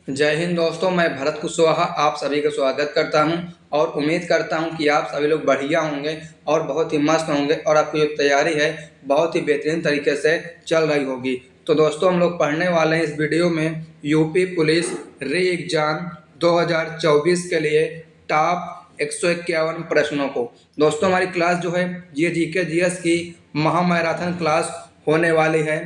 जय हिंद दोस्तों, मैं भरत कुशवाहा आप सभी का स्वागत करता हूं और उम्मीद करता हूं कि आप सभी लोग बढ़िया होंगे और बहुत ही मस्त होंगे और आपकी जो तैयारी है बहुत ही बेहतरीन तरीके से चल रही होगी। तो दोस्तों, हम लोग पढ़ने वाले हैं इस वीडियो में यूपी पुलिस री एग्जाम 2024 के लिए टॉप 151 प्रश्नों को। दोस्तों, हमारी क्लास जो है ये जीके जीएस की महामैराथन क्लास होने वाली है।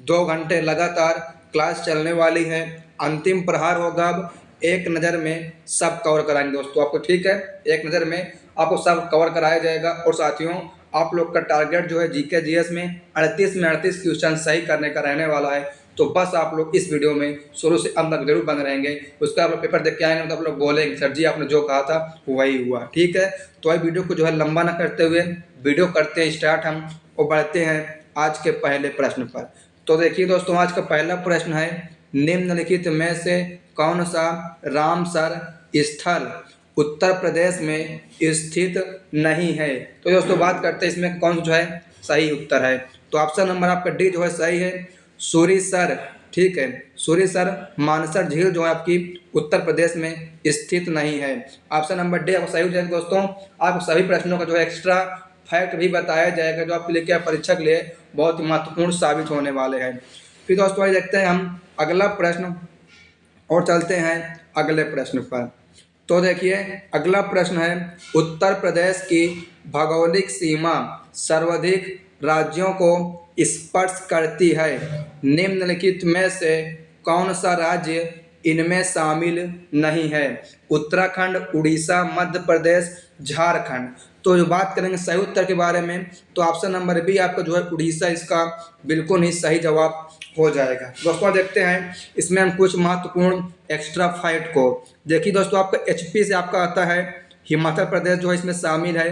2 घंटे लगातार क्लास चलने वाली है। अंतिम प्रहार होगा। अब एक नज़र में सब कवर कराएंगे दोस्तों आपको, ठीक है। एक नज़र में आपको सब कवर कराया जाएगा। और साथियों, आप लोग का टारगेट जो है जीके जीएस में 38 में 38 क्वेश्चन सही करने का रहने वाला है। तो बस आप लोग इस वीडियो में शुरू से अंत तक जरूर बने रहेंगे। उसका आप लोग पेपर देख के आएंगे तो आप लोग बोलेंगे सर जी आपने जो कहा था वही हुआ, ठीक है। तो वही वीडियो को जो है लंबा ना करते हुए वीडियो करते हैं स्टार्ट हम और बढ़ते हैं आज के पहले प्रश्न पर। तो देखिए दोस्तों, आज का पहला प्रश्न है, निम्नलिखित में से कौन सा रामसर स्थल उत्तर प्रदेश में स्थित नहीं है। तो दोस्तों बात करते हैं इसमें कौन सा जो है सही उत्तर है। तो ऑप्शन नंबर आपका डी जो है सही है, सूरीसर, ठीक है। सूरीसर मानसर झील जो है आपकी उत्तर प्रदेश में स्थित नहीं है। ऑप्शन नंबर डी आपको सही हो जाएगा। दोस्तों, आपको सभी प्रश्नों का जो है एक्स्ट्रा फैक्ट भी बताया जाएगा जो आपके लिए क्या परीक्षा के लिए बहुत ही महत्वपूर्ण साबित होने वाले हैं। फिर दोस्तों आइए देखते हैं हम अगला प्रश्न और चलते हैं अगले प्रश्न पर। तो देखिए अगला प्रश्न है, उत्तर प्रदेश की भौगोलिक सीमा सर्वाधिक राज्यों को स्पर्श करती है। निम्नलिखित में से कौन सा राज्य इनमें शामिल नहीं है। उत्तराखंड, उड़ीसा, मध्य प्रदेश, झारखंड। तो जो बात करेंगे सही उत्तर के बारे में तो ऑप्शन नंबर बी आपका जो है उड़ीसा इसका बिल्कुल ही सही जवाब हो जाएगा। दोस्तों देखते हैं इसमें हम कुछ महत्वपूर्ण एक्स्ट्रा फैक्ट को। देखिए दोस्तों, आपका एचपी से आपका आता है हिमाचल प्रदेश जो है इसमें शामिल है,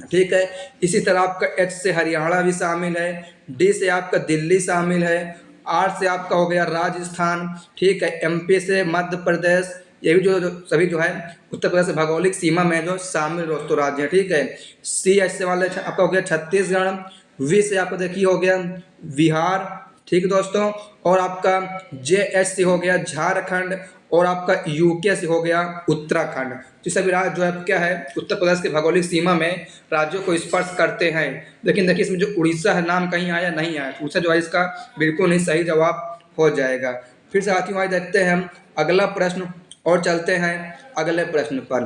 ठीक है। इसी तरह आपका एच से हरियाणा भी शामिल है, डी से आपका दिल्ली शामिल है, आर से आपका हो गया राजस्थान, ठीक है। एमपी से मध्य प्रदेश, ये भी जो सभी जो है उत्तर प्रदेश से भौगोलिक सीमा में जो शामिल दोस्तों राज्य है, ठीक है। सी एच से वाले आपका हो गया छत्तीसगढ़, वी से आपको देखिए हो गया बिहार, ठीक है दोस्तों। और आपका जे एच से हो गया झारखंड और आपका यूके से हो गया उत्तराखंड। तो सभी राज्य जो है क्या है उत्तर प्रदेश के भौगोलिक सीमा में राज्यों को स्पर्श करते हैं। लेकिन देखिए इसमें जो उड़ीसा है नाम कहीं आया नहीं आया, उड़ीसा जो है इसका बिल्कुल ही सही जवाब हो जाएगा। फिर साथियों आज देखते हैं हम अगला प्रश्न और चलते हैं अगले प्रश्न पर।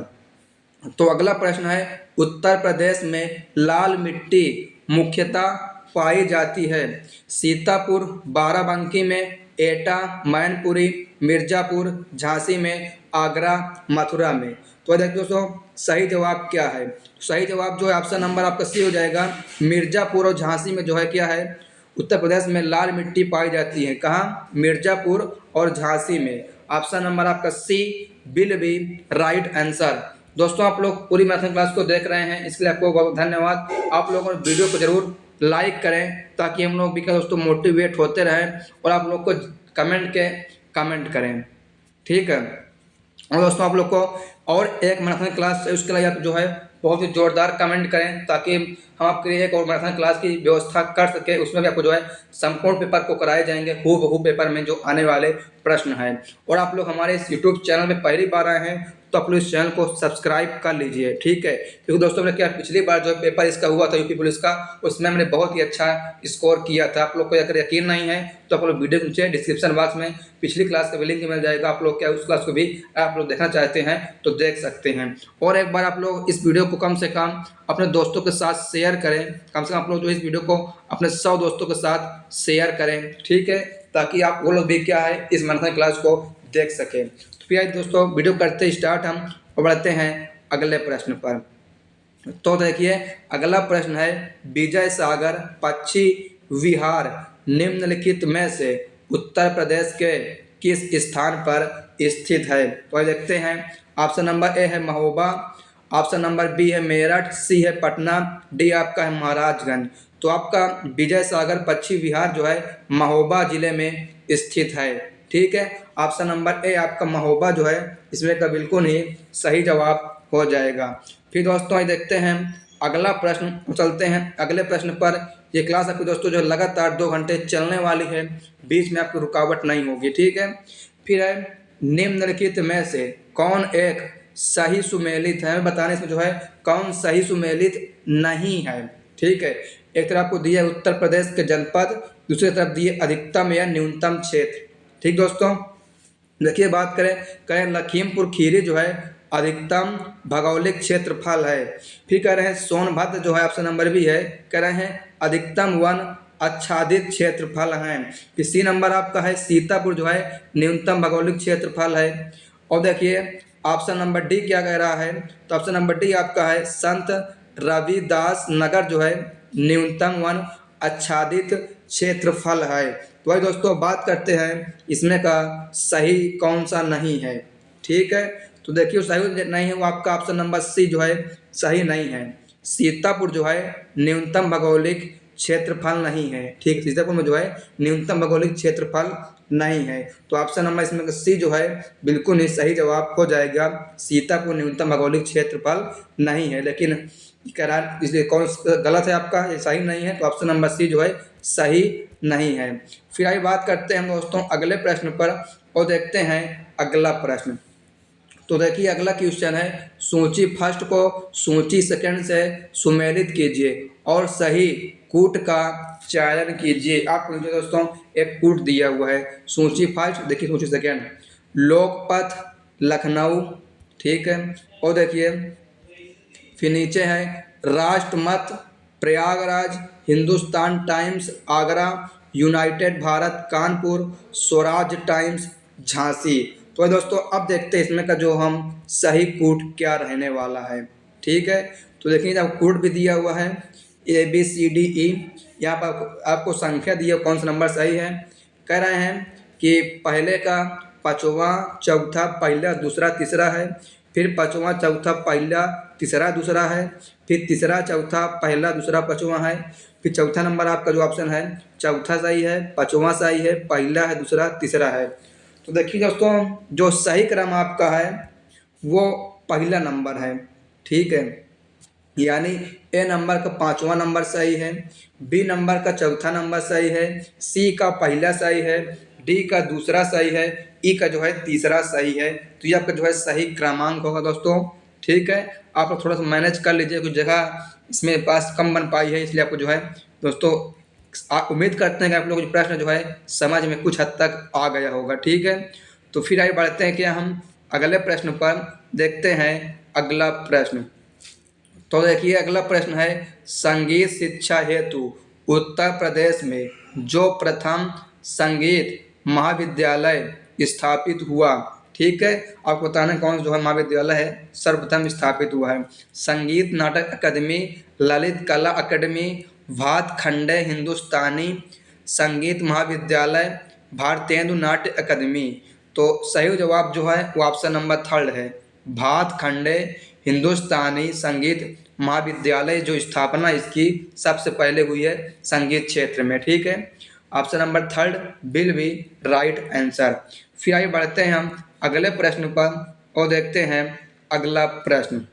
तो अगला प्रश्न है, उत्तर प्रदेश में लाल मिट्टी मुख्यतः पाई जाती है। सीतापुर, बाराबंकी में, एटा, मैनपुरी, मिर्जापुर, झांसी में, आगरा, मथुरा में। तो देखिए दोस्तों सही जवाब क्या है। सही जवाब जो है ऑप्शन नंबर आपका सी हो जाएगा। मिर्जापुर और झांसी में जो है क्या है उत्तर प्रदेश में लाल मिट्टी पाई जाती है। कहाँ? मिर्जापुर और झांसी में। ऑप्शन नंबर आपका सी विल बी राइट आंसर। दोस्तों आप लोग पूरी मैथन क्लास को देख रहे हैं, इसके लिए आपको बहुत धन्यवाद। आप लोगों ने वीडियो को जरूर लाइक करें ताकि हम लोग भी क्या दोस्तों मोटिवेट होते रहें और आप लोग को कमेंट करें, ठीक है। और दोस्तों आप लोग को और एक मैराथन क्लास है उसके लिए आप जो है बहुत ही जोरदार कमेंट करें ताकि हम आपके लिए एक और मैराथन क्लास की व्यवस्था कर सके। उसमें भी आपको जो है संपूर्ण पेपर को कराए जाएंगे हूबहू पेपर में जो आने वाले प्रश्न हैं। और आप लोग हमारे इस यूट्यूब चैनल में पहली बार आए हैं तो आप लोग इस चैनल को सब्सक्राइब कर लीजिए, ठीक है। क्योंकि दोस्तों मैंने क्या पिछली बार जो पेपर इसका हुआ था यूपी पुलिस का, उसमें मैंने बहुत ही अच्छा स्कोर किया था। आप लोग को अगर यकीन नहीं है तो आप लोग वीडियो के नीचे डिस्क्रिप्शन बॉक्स में पिछली क्लास का भी लिंक मिल जाएगा। आप लोग क्या उस क्लास को भी आप लोग देखना चाहते हैं तो देख सकते हैं। और एक बार आप लोग इस वीडियो को कम से कम अपने दोस्तों के साथ शेयर करें। कम से कम आप लोग जो इस वीडियो को अपने 100 दोस्तों के साथ शेयर करें, ठीक है, ताकि आप वो लोग भी क्या है इस मैराथन क्लास को देख सकें। तो फिर दोस्तों वीडियो करते स्टार्ट हम और बढ़ते हैं अगले प्रश्न पर। तो देखिए अगला प्रश्न है, विजय सागर पक्षी विहार निम्नलिखित में से उत्तर प्रदेश के किस स्थान पर स्थित है। तो देखते हैं ऑप्शन नंबर ए है महोबा, ऑप्शन नंबर बी है मेरठ, सी है पटना, डी आपका है महाराजगंज। तो आपका विजय सागर पक्षी विहार जो है महोबा जिले में स्थित है, ठीक है। ऑप्शन नंबर ए आपका महोबा जो है इसमें का बिल्कुल ही सही जवाब हो जाएगा। फिर दोस्तों ये देखते हैं अगला प्रश्न, चलते हैं अगले प्रश्न पर। ये क्लास आपके दोस्तों जो लगातार 2 घंटे चलने वाली है, बीच में आपकी रुकावट नहीं होगी, ठीक है। फिर है निम्नलिखित में से कौन एक सही सुमेलित है, हमें बताने इसमें जो है कौन सही सुमेलित नहीं है। ठीक है, एक तरफ आपको दिया है उत्तर प्रदेश के जनपद, दूसरी तरफ दिए अधिकतम या न्यूनतम क्षेत्र। ठीक दोस्तों, देखिए बात करें लखीमपुर खीरी जो है अधिकतम भौगोलिक क्षेत्रफल है। फिर कह रहे हैं सोनभद्र जो है ऑप्शन नंबर बी है, कह रहे हैं अधिकतम वन आच्छादित क्षेत्रफल है। फिर सी नंबर आपका है सीतापुर जो है न्यूनतम भौगोलिक क्षेत्रफल है। और देखिए ऑप्शन नंबर डी क्या कह रहा है, तो ऑप्शन नंबर डी आपका है संत रविदास नगर जो है न्यूनतम वन आच्छादित क्षेत्रफल है। तो भाई दोस्तों बात करते हैं इसमें का सही कौन सा नहीं है। ठीक है, तो देखिए सही नहीं है वो आपका ऑप्शन नंबर सी जो है सही नहीं है। सीतापुर जो है न्यूनतम भौगोलिक क्षेत्रफल नहीं है। ठीक, सीतापुर में जो है न्यूनतम भौगोलिक क्षेत्रफल नहीं है, तो ऑप्शन नंबर इसमें सी जो है बिल्कुल ही सही जवाब हो जाएगा। सीतापुर न्यूनतम भौगोलिक क्षेत्रफल नहीं है, लेकिन करार इसलिए कौन गलत है आपका, ये सही नहीं है, तो ऑप्शन नंबर सी जो है सही नहीं है। फिर आइए बात करते हैं दोस्तों अगले प्रश्न पर और देखते हैं अगला प्रश्न। तो देखिए अगला क्वेश्चन है सूची फर्स्ट को सूची सेकंड से सुमेलित कीजिए और सही कूट का चयन कीजिए। आपको नीचे दोस्तों एक कूट दिया हुआ है, सूची फर्स्ट देखिए सूची सेकंड लोकपथ लखनऊ। ठीक है, और देखिए फिर नीचे है Rashtramat Prayagraj, Hindustan times Agra, United Bharat Kanpur, Swaraj times Jhansi. तो दोस्तों अब देखते हैं इसमें का जो हम सही कूट क्या रहने वाला है। ठीक है, तो देखिए जब कूट भी दिया हुआ है ABCDE, यहाँ पर आपको संख्या दी है कौन सा नंबर सही है। कह रहे हैं कि पहले का पाँचवा चौथा पहला दूसरा तीसरा है, फिर पाँचवा चौथा पहला तीसरा दूसरा है, फिर तीसरा चौथा पहला दूसरा पाँचवा है, फिर चौथा नंबर आपका जो ऑप्शन है चौथा सही है, पाँचवा सही है, पहला है दूसरा तीसरा है। तो देखिए दोस्तों जो सही क्रम आपका है वो पहला नंबर है। ठीक है, यानी ए नंबर का पाँचवा नंबर सही है, बी नंबर का चौथा नंबर सही है, सी का पहला सही है, डी का दूसरा सही है, ई का जो है तीसरा सही है। तो ये आपका जो है सही क्रमांक होगा दोस्तों। ठीक है, आप लोग थोड़ा सा मैनेज कर लीजिए, कुछ जगह इसमें पास कम बन पाई है, इसलिए आपको जो है दोस्तों उम्मीद करते हैं कि आप लोग जो प्रश्न जो है समझ में कुछ हद तक आ गया होगा। ठीक है, तो फिर आगे बढ़ते हैं कि हम अगले प्रश्न पर देखते हैं अगला प्रश्न। तो देखिए अगला प्रश्न है संगीत शिक्षा हेतु उत्तर प्रदेश में जो प्रथम संगीत महाविद्यालय स्थापित हुआ। ठीक है, आपको बताना कौन जो है महाविद्यालय है सर्वप्रथम स्थापित हुआ है। संगीत नाटक अकादमी, ललित कला अकादमी, भातखंडे हिंदुस्तानी संगीत महाविद्यालय, भारतेंदु नाट्य अकादमी। तो सही जवाब जो है वो ऑप्शन नंबर थर्ड है, भातखंडे हिंदुस्तानी संगीत महाविद्यालय जो स्थापना इसकी सबसे पहले हुई है संगीत क्षेत्र में। ठीक है, option number third will be right answer. फिर आगे बढ़ते हैं हम अगले प्रश्न पर और देखते हैं अगला प्रश्न।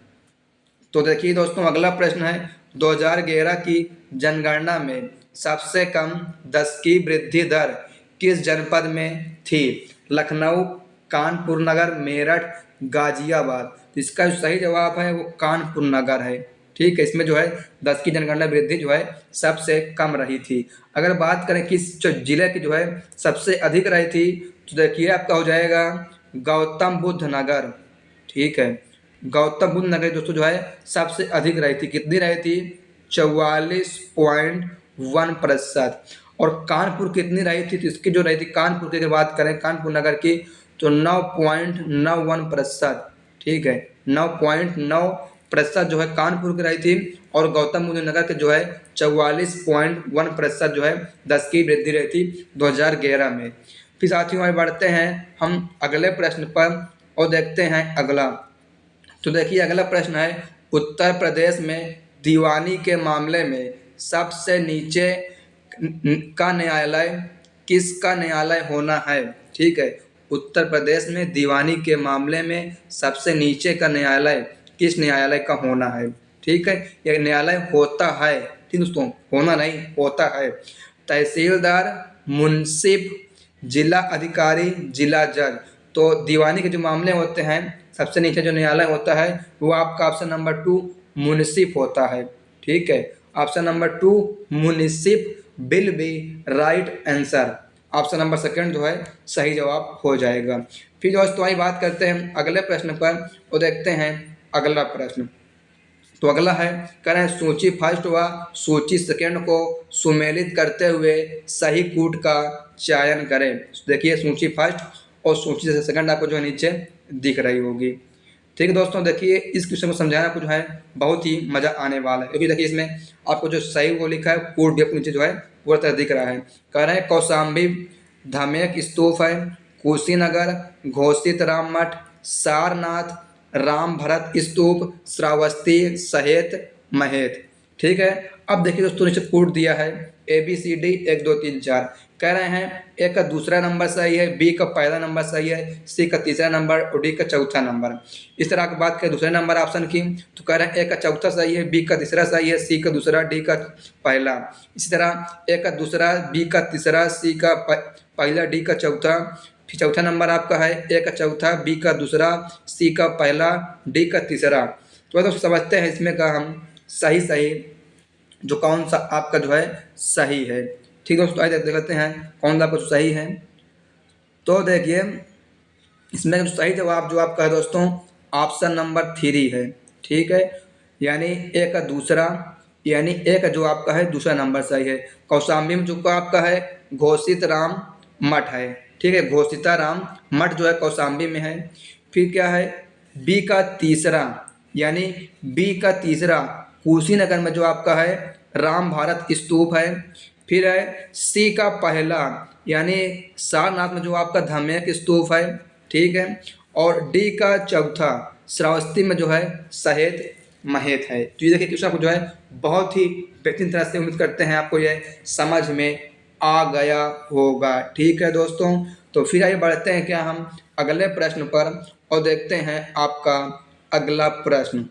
तो देखिए दोस्तों अगला प्रश्न है 2011 की जनगणना में सबसे कम दशकीय वृद्धि दर किस जनपद में थी। लखनऊ, कानपुर नगर, मेरठ, गाजियाबाद। इसका जो सही जवाब है वो कानपुर नगर है। ठीक है, इसमें जो है 10 की जनगणना वृद्धि जो है सबसे कम रही थी। अगर बात करें किस जिले की जो है सबसे अधिक रही थी, तो देखिए आपका हो जाएगा गौतम बुद्ध नगर। ठीक है, गौतम बुद्ध नगर दोस्तों जो है सबसे अधिक रही थी। कितनी रही थी? 44.1%। और कानपुर कितनी रही थी? तो इसकी जो रही थी कानपुर की अगर बात करें कानपुर नगर की तो 9.91%। ठीक है, 9.9% जो है कानपुर की रही थी और गौतम बुद्ध नगर के जो है 44.1% जो है 10 की वृद्धि रही थी 2011 में। फिर साथियों आगे बढ़ते हैं हम अगले प्रश्न पर और देखते हैं अगला। तो देखिए अगला प्रश्न है उत्तर प्रदेश में दीवानी के मामले में सबसे नीचे का न्यायालय किसका न्यायालय होना है। ठीक है, उत्तर प्रदेश में दीवानी के मामले में सबसे नीचे का न्यायालय किस न्यायालय का होना है। ठीक है, यह न्यायालय होता है, ठीक दोस्तों, होना नहीं होता है। तहसीलदार, मुंसिफ, जिला अधिकारी, जिला जज। तो दीवानी के जो मामले होते हैं सबसे नीचे जो न्यायालय होता है वो आपका ऑप्शन नंबर 2 मुनिसिप होता है। ठीक है, ऑप्शन नंबर 2 मुनिसिप will be right answer. Option number second जो है सही जवाब हो जाएगा। फिर दोस्तों आइए बात करते हैं अगले प्रश्न पर और देखते हैं अगला प्रश्न। तो अगला है, कह रहे हैं सूची फर्स्ट व सूची सेकंड को सुमेलित करते हुए सही कूट का चयन करें। देखिए सूची फर्स्ट और सूची सेकंड आपको जो है नीचे दिख रही होगी। ठीक है दोस्तों, देखिए इस क्वेश्चन को समझाना कुछ है बहुत ही मजा आने वाला है, क्योंकि देखिए इसमें आपको जो सही वो लिखा है कूट भी आपको नीचे जो है पूरा तरह दिख रहा है। कह रहे हैं कौशाम्बी धमेक स्तूप है, कुशीनगर, घोषित राम मठ, सारनाथ, राम भरत स्तूप, श्रावस्ती, सहेत, महेत। ठीक है, अब देखिए दोस्तों नीचे कोड दिया है ABCD 1 2 3 4। कह रहे हैं ए का दूसरा नंबर सही है, बी का पहला नंबर सही है, सी का तीसरा नंबर और डी का चौथा नंबर। इस तरह की बात करें दूसरे नंबर ऑप्शन की तो कह रहे हैं ए का चौथा सही है, बी का तीसरा सही है, सी का दूसरा, डी का पहला। इसी तरह ए का दूसरा, बी का तीसरा, सी का पहला, डी का चौथा। फिर चौथा नंबर आपका है ए का चौथा, बी का दूसरा, सी का पहला, डी का तीसरा। तो समझते हैं इसमें का हम सही जो कौन सा आपका जो है सही है। ठीक है दोस्तों, आइए देखते हैं कौन सा आपका सही है। तो देखिए इसमें जो सही जवाब जो आपका है दोस्तों ऑप्शन नंबर 3 है। ठीक है, यानी ए का दूसरा, यानी ए का जो आपका है दूसरा नंबर सही है। कौशाम्बी में जो आपका है घोषित राम मठ है। ठीक है, घोषिता राम मठ जो है कौशाम्बी में है। फिर क्या है बी का तीसरा, यानी बी का तीसरा कुशीनगर में जो आपका है राम भारत स्तूप है। फिर है सी का पहला, यानी सारनाथ में जो आपका धमेक स्तूप है। ठीक है, और डी का चौथा श्रावस्ती में जो है सहेत महेत है। तो ये देखिए क्वेश्चन आपको जो है बहुत ही बेहतरीन तरह से उम्मीद करते हैं आपको ये समझ में आ गया होगा। ठीक है दोस्तों, तो फिर आइए बढ़ते हैं क्या हम अगले प्रश्न पर और देखते हैं आपका अगला प्रश्न।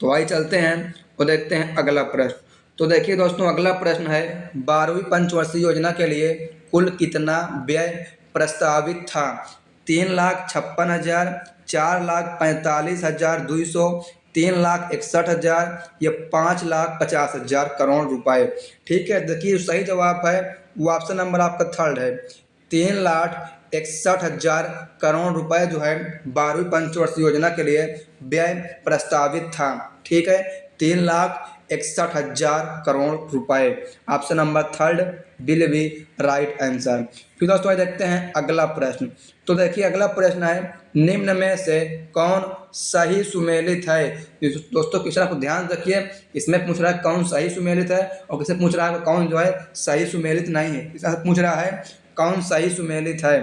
तो आइए चलते हैं और देखते हैं अगला प्रश्न। तो देखिए दोस्तों अगला प्रश्न है 12वीं पंचवर्षीय योजना के लिए कुल कितना व्यय प्रस्तावित था? 3,56,000, 4,45,200, 3,61,000 या 5,50,000 करोड़ रुपए। ठीक है, देखिए सही जवाब है वो ऑप्शन नंबर आपका थर्ड है। 3,61,000 करोड़ रुपए जो है 12वीं पंचवर्षीय योजना के लिए व्यय प्रस्तावित था। ठीक है, 3,61,000 करोड़ रुपए। Option number third will be right answer. फिर दोस्तों देखते हैं अगला प्रश्न। तो देखिए अगला प्रश्न है निम्न में से कौन सही सुमेलित है? दोस्तों क्वेश्चन को ध्यान रखिए, इसमें पूछ रहा है कौन सही सुमेलित है और किसे पूछ रहा है कौन जो है सही सुमेलित नहीं है। इसका पूछ रहा है कौन सही सुमेलित है।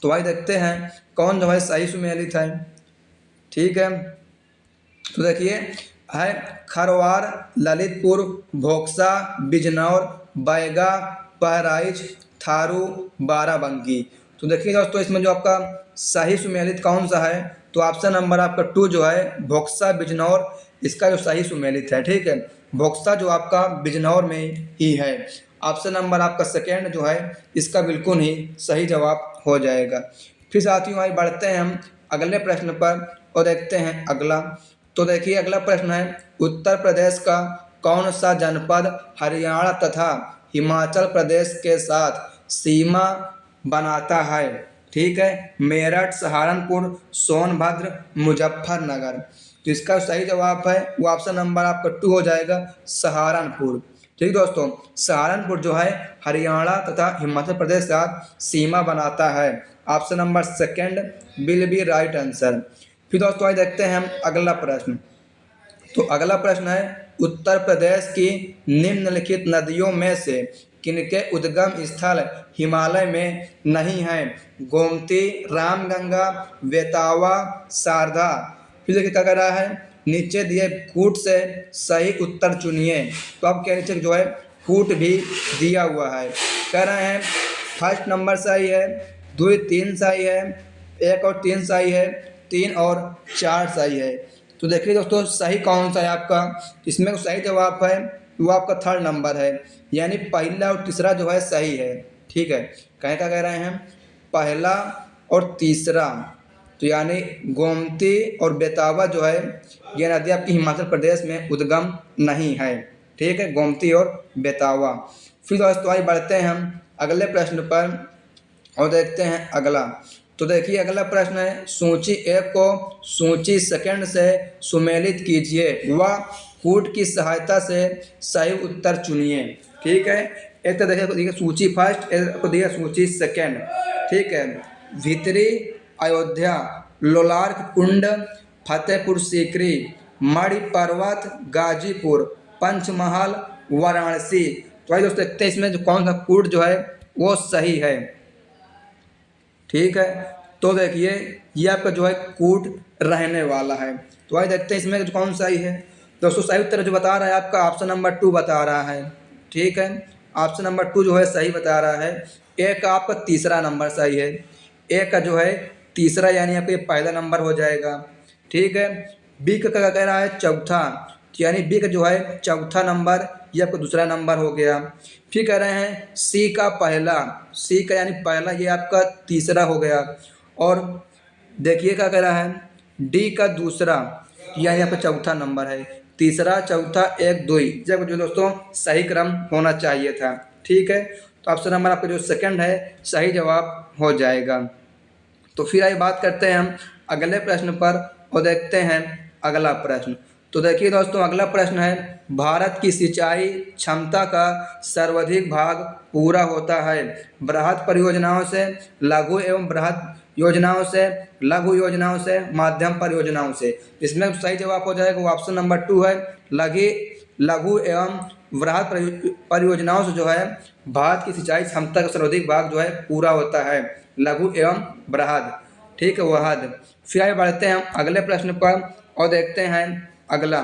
तो आइए देखते हैं कौन जो है सही सुमेलित है। ठीक है, तो देखिए है खरवार, ललितपुर, भोक्सा, बिजनौर, बैगा, बहराइच, थारू, बाराबंकी। तो देखिए दोस्तों इसमें जो आपका सही सुमेलित कौन सा है तो ऑप्शन नंबर आपका 2 जो है भोक्सा बिजनौर, इसका जो सही सुमेलित है। ठीक है, भोक्सा जो आपका बिजनौर में ही है। ऑप्शन नंबर आपका सेकेंड जो है इसका बिल्कुल ही सही जवाब हो जाएगा। फिर साथियों आइए बढ़ते हैं हम अगले प्रश्न पर और देखते हैं अगला। तो देखिए अगला प्रश्न है उत्तर प्रदेश का कौन सा जनपद हरियाणा तथा हिमाचल प्रदेश के साथ सीमा बनाता है? ठीक है, मेरठ, सहारनपुर, सोनभद्र, मुजफ्फरनगर। तो इसका सही जवाब है वो ऑप्शन नंबर आपका 2 हो जाएगा सहारनपुर। ठीक दोस्तों, सहारनपुर जो है हरियाणा तथा हिमाचल प्रदेश के साथ सीमा बनाता है। Option number second will be right answer. फिर दोस्तों आइए देखते हैं हम अगला प्रश्न। तो अगला प्रश्न है उत्तर प्रदेश की निम्नलिखित नदियों में से किनके उद्गम स्थल हिमालय में नहीं हैं? गोमती, रामगंगा, बेतावा, शारदा। फिर देखिए क्या कह रहा है नीचे दिए कूट से सही उत्तर चुनिए। तो अब क्या नीचे जो है कूट भी दिया हुआ है। कह रहे हैं फर्स्ट नंबर सही है, 2 3 सही है, 1 और 3 सही है, 3 और 4 सही है। तो देखिए दोस्तों सही कौन सा है आपका? इसमें सही जवाब है वो आपका थर्ड नंबर है, यानी पहला और तीसरा जो है सही है। ठीक है, कह रहे हैं पहला और तीसरा तो यानी गोमती और बेतवा जो है ये नदी आपकी हिमाचल प्रदेश में उद्गम नहीं है। ठीक है, गोमती और बेतवा। फिर दोस्तों आइए बढ़ते हैं हम अगले प्रश्न पर और देखते हैं अगला। तो देखिए अगला प्रश्न है, सूची 1 को सूची सेकंड से सुमेलित कीजिए व कूट की सहायता से सही उत्तर चुनिए। ठीक है, एक तो देखिए सूची फर्स्ट, एक को दिया सूची सेकंड। ठीक है, भीतरी अयोध्या, लोलार्क कुंड, फतेहपुर सीकरी, मणि पर्वत, गाजीपुर, पंचमहल, वाराणसी। तो भाई दोस्तों देखते हैं इसमें जो कौन सा कूट जो है वो सही है। ठीक है, तो देखिए ये आपका जो है कूट रहने वाला है। तो भाई देखते हैं इसमें कौन सही है। दोस्तों सही उत्तर जो बता रहा है आपका ऑप्शन नंबर 2 बता रहा है। ठीक है, ऑप्शन नंबर 2 जो है सही बता रहा है। ए का आपका तीसरा नंबर सही है। ए का जो है तीसरा यानी आपका ये पहला नंबर हो जाएगा। ठीक है, बी का कह रहा है चौथा, यानी बी का जो है चौथा नंबर, ये आपका दूसरा नंबर हो गया। फिर कह रहे हैं सी का पहला, सी का यानी पहला, ये आपका तीसरा हो गया। और देखिए क्या कह रहा है डी का दूसरा, यानी आपका चौथा नंबर है। तीसरा, चौथा, 1, 2 जब जो दोस्तों सही क्रम होना चाहिए था। ठीक है, तो ऑप्शन नंबर आपका जो सेकंड है सही जवाब हो जाएगा। तो फिर आइए बात करते हैं हम अगले प्रश्न पर और देखते हैं अगला प्रश्न। तो देखिए दोस्तों अगला प्रश्न है, भारत की सिंचाई क्षमता का सर्वाधिक भाग पूरा होता है बृहद परियोजनाओं से, लघु एवं बृहद योजनाओं से, लघु योजनाओं से, माध्यम परियोजनाओं से। इसमें सही जवाब हो जाएगा वो ऑप्शन नंबर 2 है, लघु एवं बृहद परियोजनाओं से जो है भारत की सिंचाई क्षमता का सर्वाधिक भाग जो है पूरा होता है, लघु एवं बृहद। ठीक है, वहद। फिर आगे बढ़ते हैं हम अगले प्रश्न पर और देखते हैं अगला।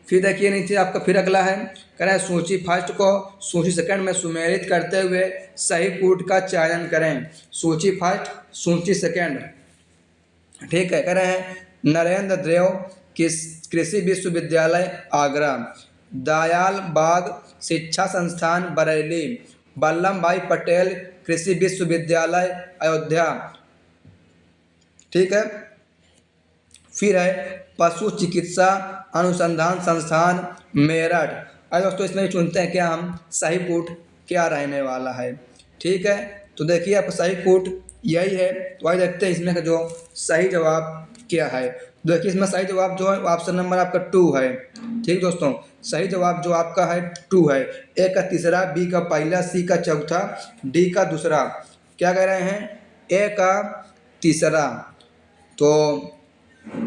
फिर देखिए नीचे आपका फिर अगला है, कह रहे हैं सूची फर्स्ट को सूची सेकंड में सुमेलित करते हुए सही कूट का चयन करें। सूची फर्स्ट, सूची सेकंड। ठीक है, कह रहे हैं नरेंद्र देव कृषि विश्वविद्यालय आगरा, दयाल बाग शिक्षा संस्थान बरेली, वल्लभ भाई पटेल कृषि विश्वविद्यालय अयोध्या। ठीक है, फिर है पशु चिकित्सा अनुसंधान संस्थान मेरठ। अरे दोस्तों इसमें चुनते हैं क्या हम सही कूट क्या रहने वाला है। ठीक है, तो देखिए आपका सही कूट यही है। तो आइए देखते हैं इसमें का जो सही जवाब क्या है। देखिए इसमें सही जवाब जो है ऑप्शन नंबर आपका 2 है। ठीक दोस्तों, सही जवाब जो आपका है 2 है। ए का तीसरा, बी का पहला, सी का चौथा, डी का दूसरा। क्या कह रहे हैं, ए का तीसरा, तो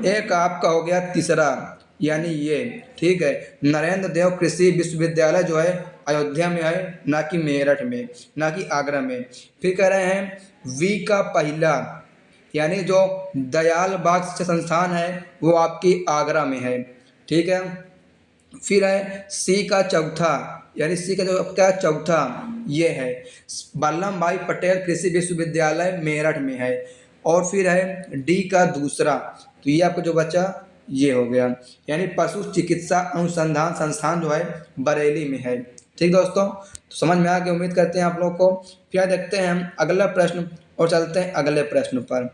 ए का आपका हो गया तीसरा यानी ये। ठीक है, नरेंद्र देव कृषि विश्वविद्यालय जो है अयोध्या में है, ना कि मेरठ में, ना कि आगरा में। फिर कह रहे हैं वी का पहला, यानी जो दयाल बाग शिक्षा संस्थान है वो आपकी आगरा में है। ठीक है, फिर है सी का चौथा, यानी सी का जो आपका चौथा ये है वल्लभ भाई पटेल कृषि विश्वविद्यालय मेरठ में है। और फिर है डी का दूसरा, तो ये आपका जो बचा ये हो गया, यानी पशु चिकित्सा अनुसंधान संस्थान जो है बरेली में है। ठीक दोस्तों, तो समझ में आ गया, उम्मीद करते हैं आप लोगों को। फिर देखते हैं हम अगला प्रश्न और चलते हैं अगले प्रश्न पर।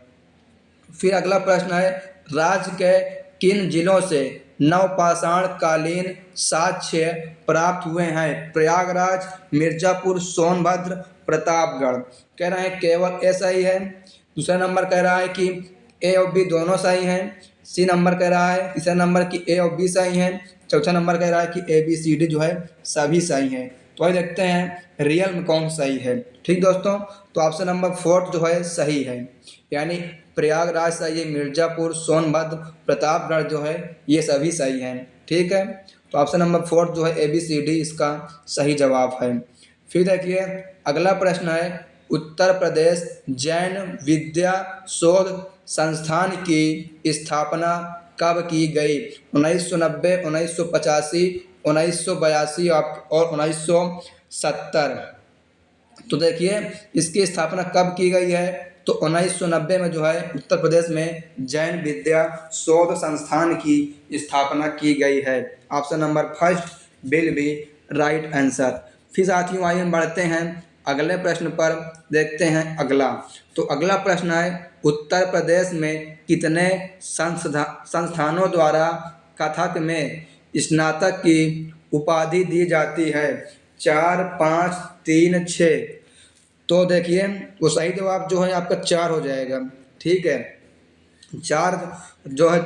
फिर अगला प्रश्न है, राज्य के किन जिलों से नवपाषाण कालीन साक्ष्य प्राप्त हुए हैं? प्रयागराज, मिर्जापुर, सोनभद्र, प्रतापगढ़। कह रहे हैं केवल ए सही है। दूसरा नंबर कह रहा है कि ए और बी दोनों सही हैं। सी नंबर कह रहा है, तीसरा नंबर कि ए और बी सही हैं। चौथा नंबर कह रहा है कि ए बी सी डी जो है सभी सही हैं। तो आइए देखते हैं रियल में कौन सही है। ठीक दोस्तों, तो ऑप्शन नंबर 4 जो है सही है, यानी प्रयागराज सही है, मिर्जापुर, सोनभद्र, प्रतापगढ़ जो है ये सभी सही हैं। ठीक है, तो ऑप्शन नंबर 4 जो है ए बी सी डी इसका सही जवाब है। फिर देखिए अगला प्रश्न है, उत्तर प्रदेश जैन विद्या शोध संस्थान की स्थापना कब की गई? 1990, 1985, 1982 और 1970। तो देखिए इसकी स्थापना कब की गई है, तो 1990 में जो है उत्तर प्रदेश में जैन विद्या शोध संस्थान की स्थापना की गई है। Option number first will be right answer. फिर साथियों आइए हम बढ़ते हैं अगले प्रश्न पर देखते हैं अगला। तो अगला प्रश्न है, उत्तर प्रदेश में कितने संस्थानों द्वारा कथक में स्नातक की उपाधि दी जाती है? 4, 5, 3, 6। तो देखिए वो सही जवाब जो है आपका 4 हो जाएगा। ठीक है, 4 जो है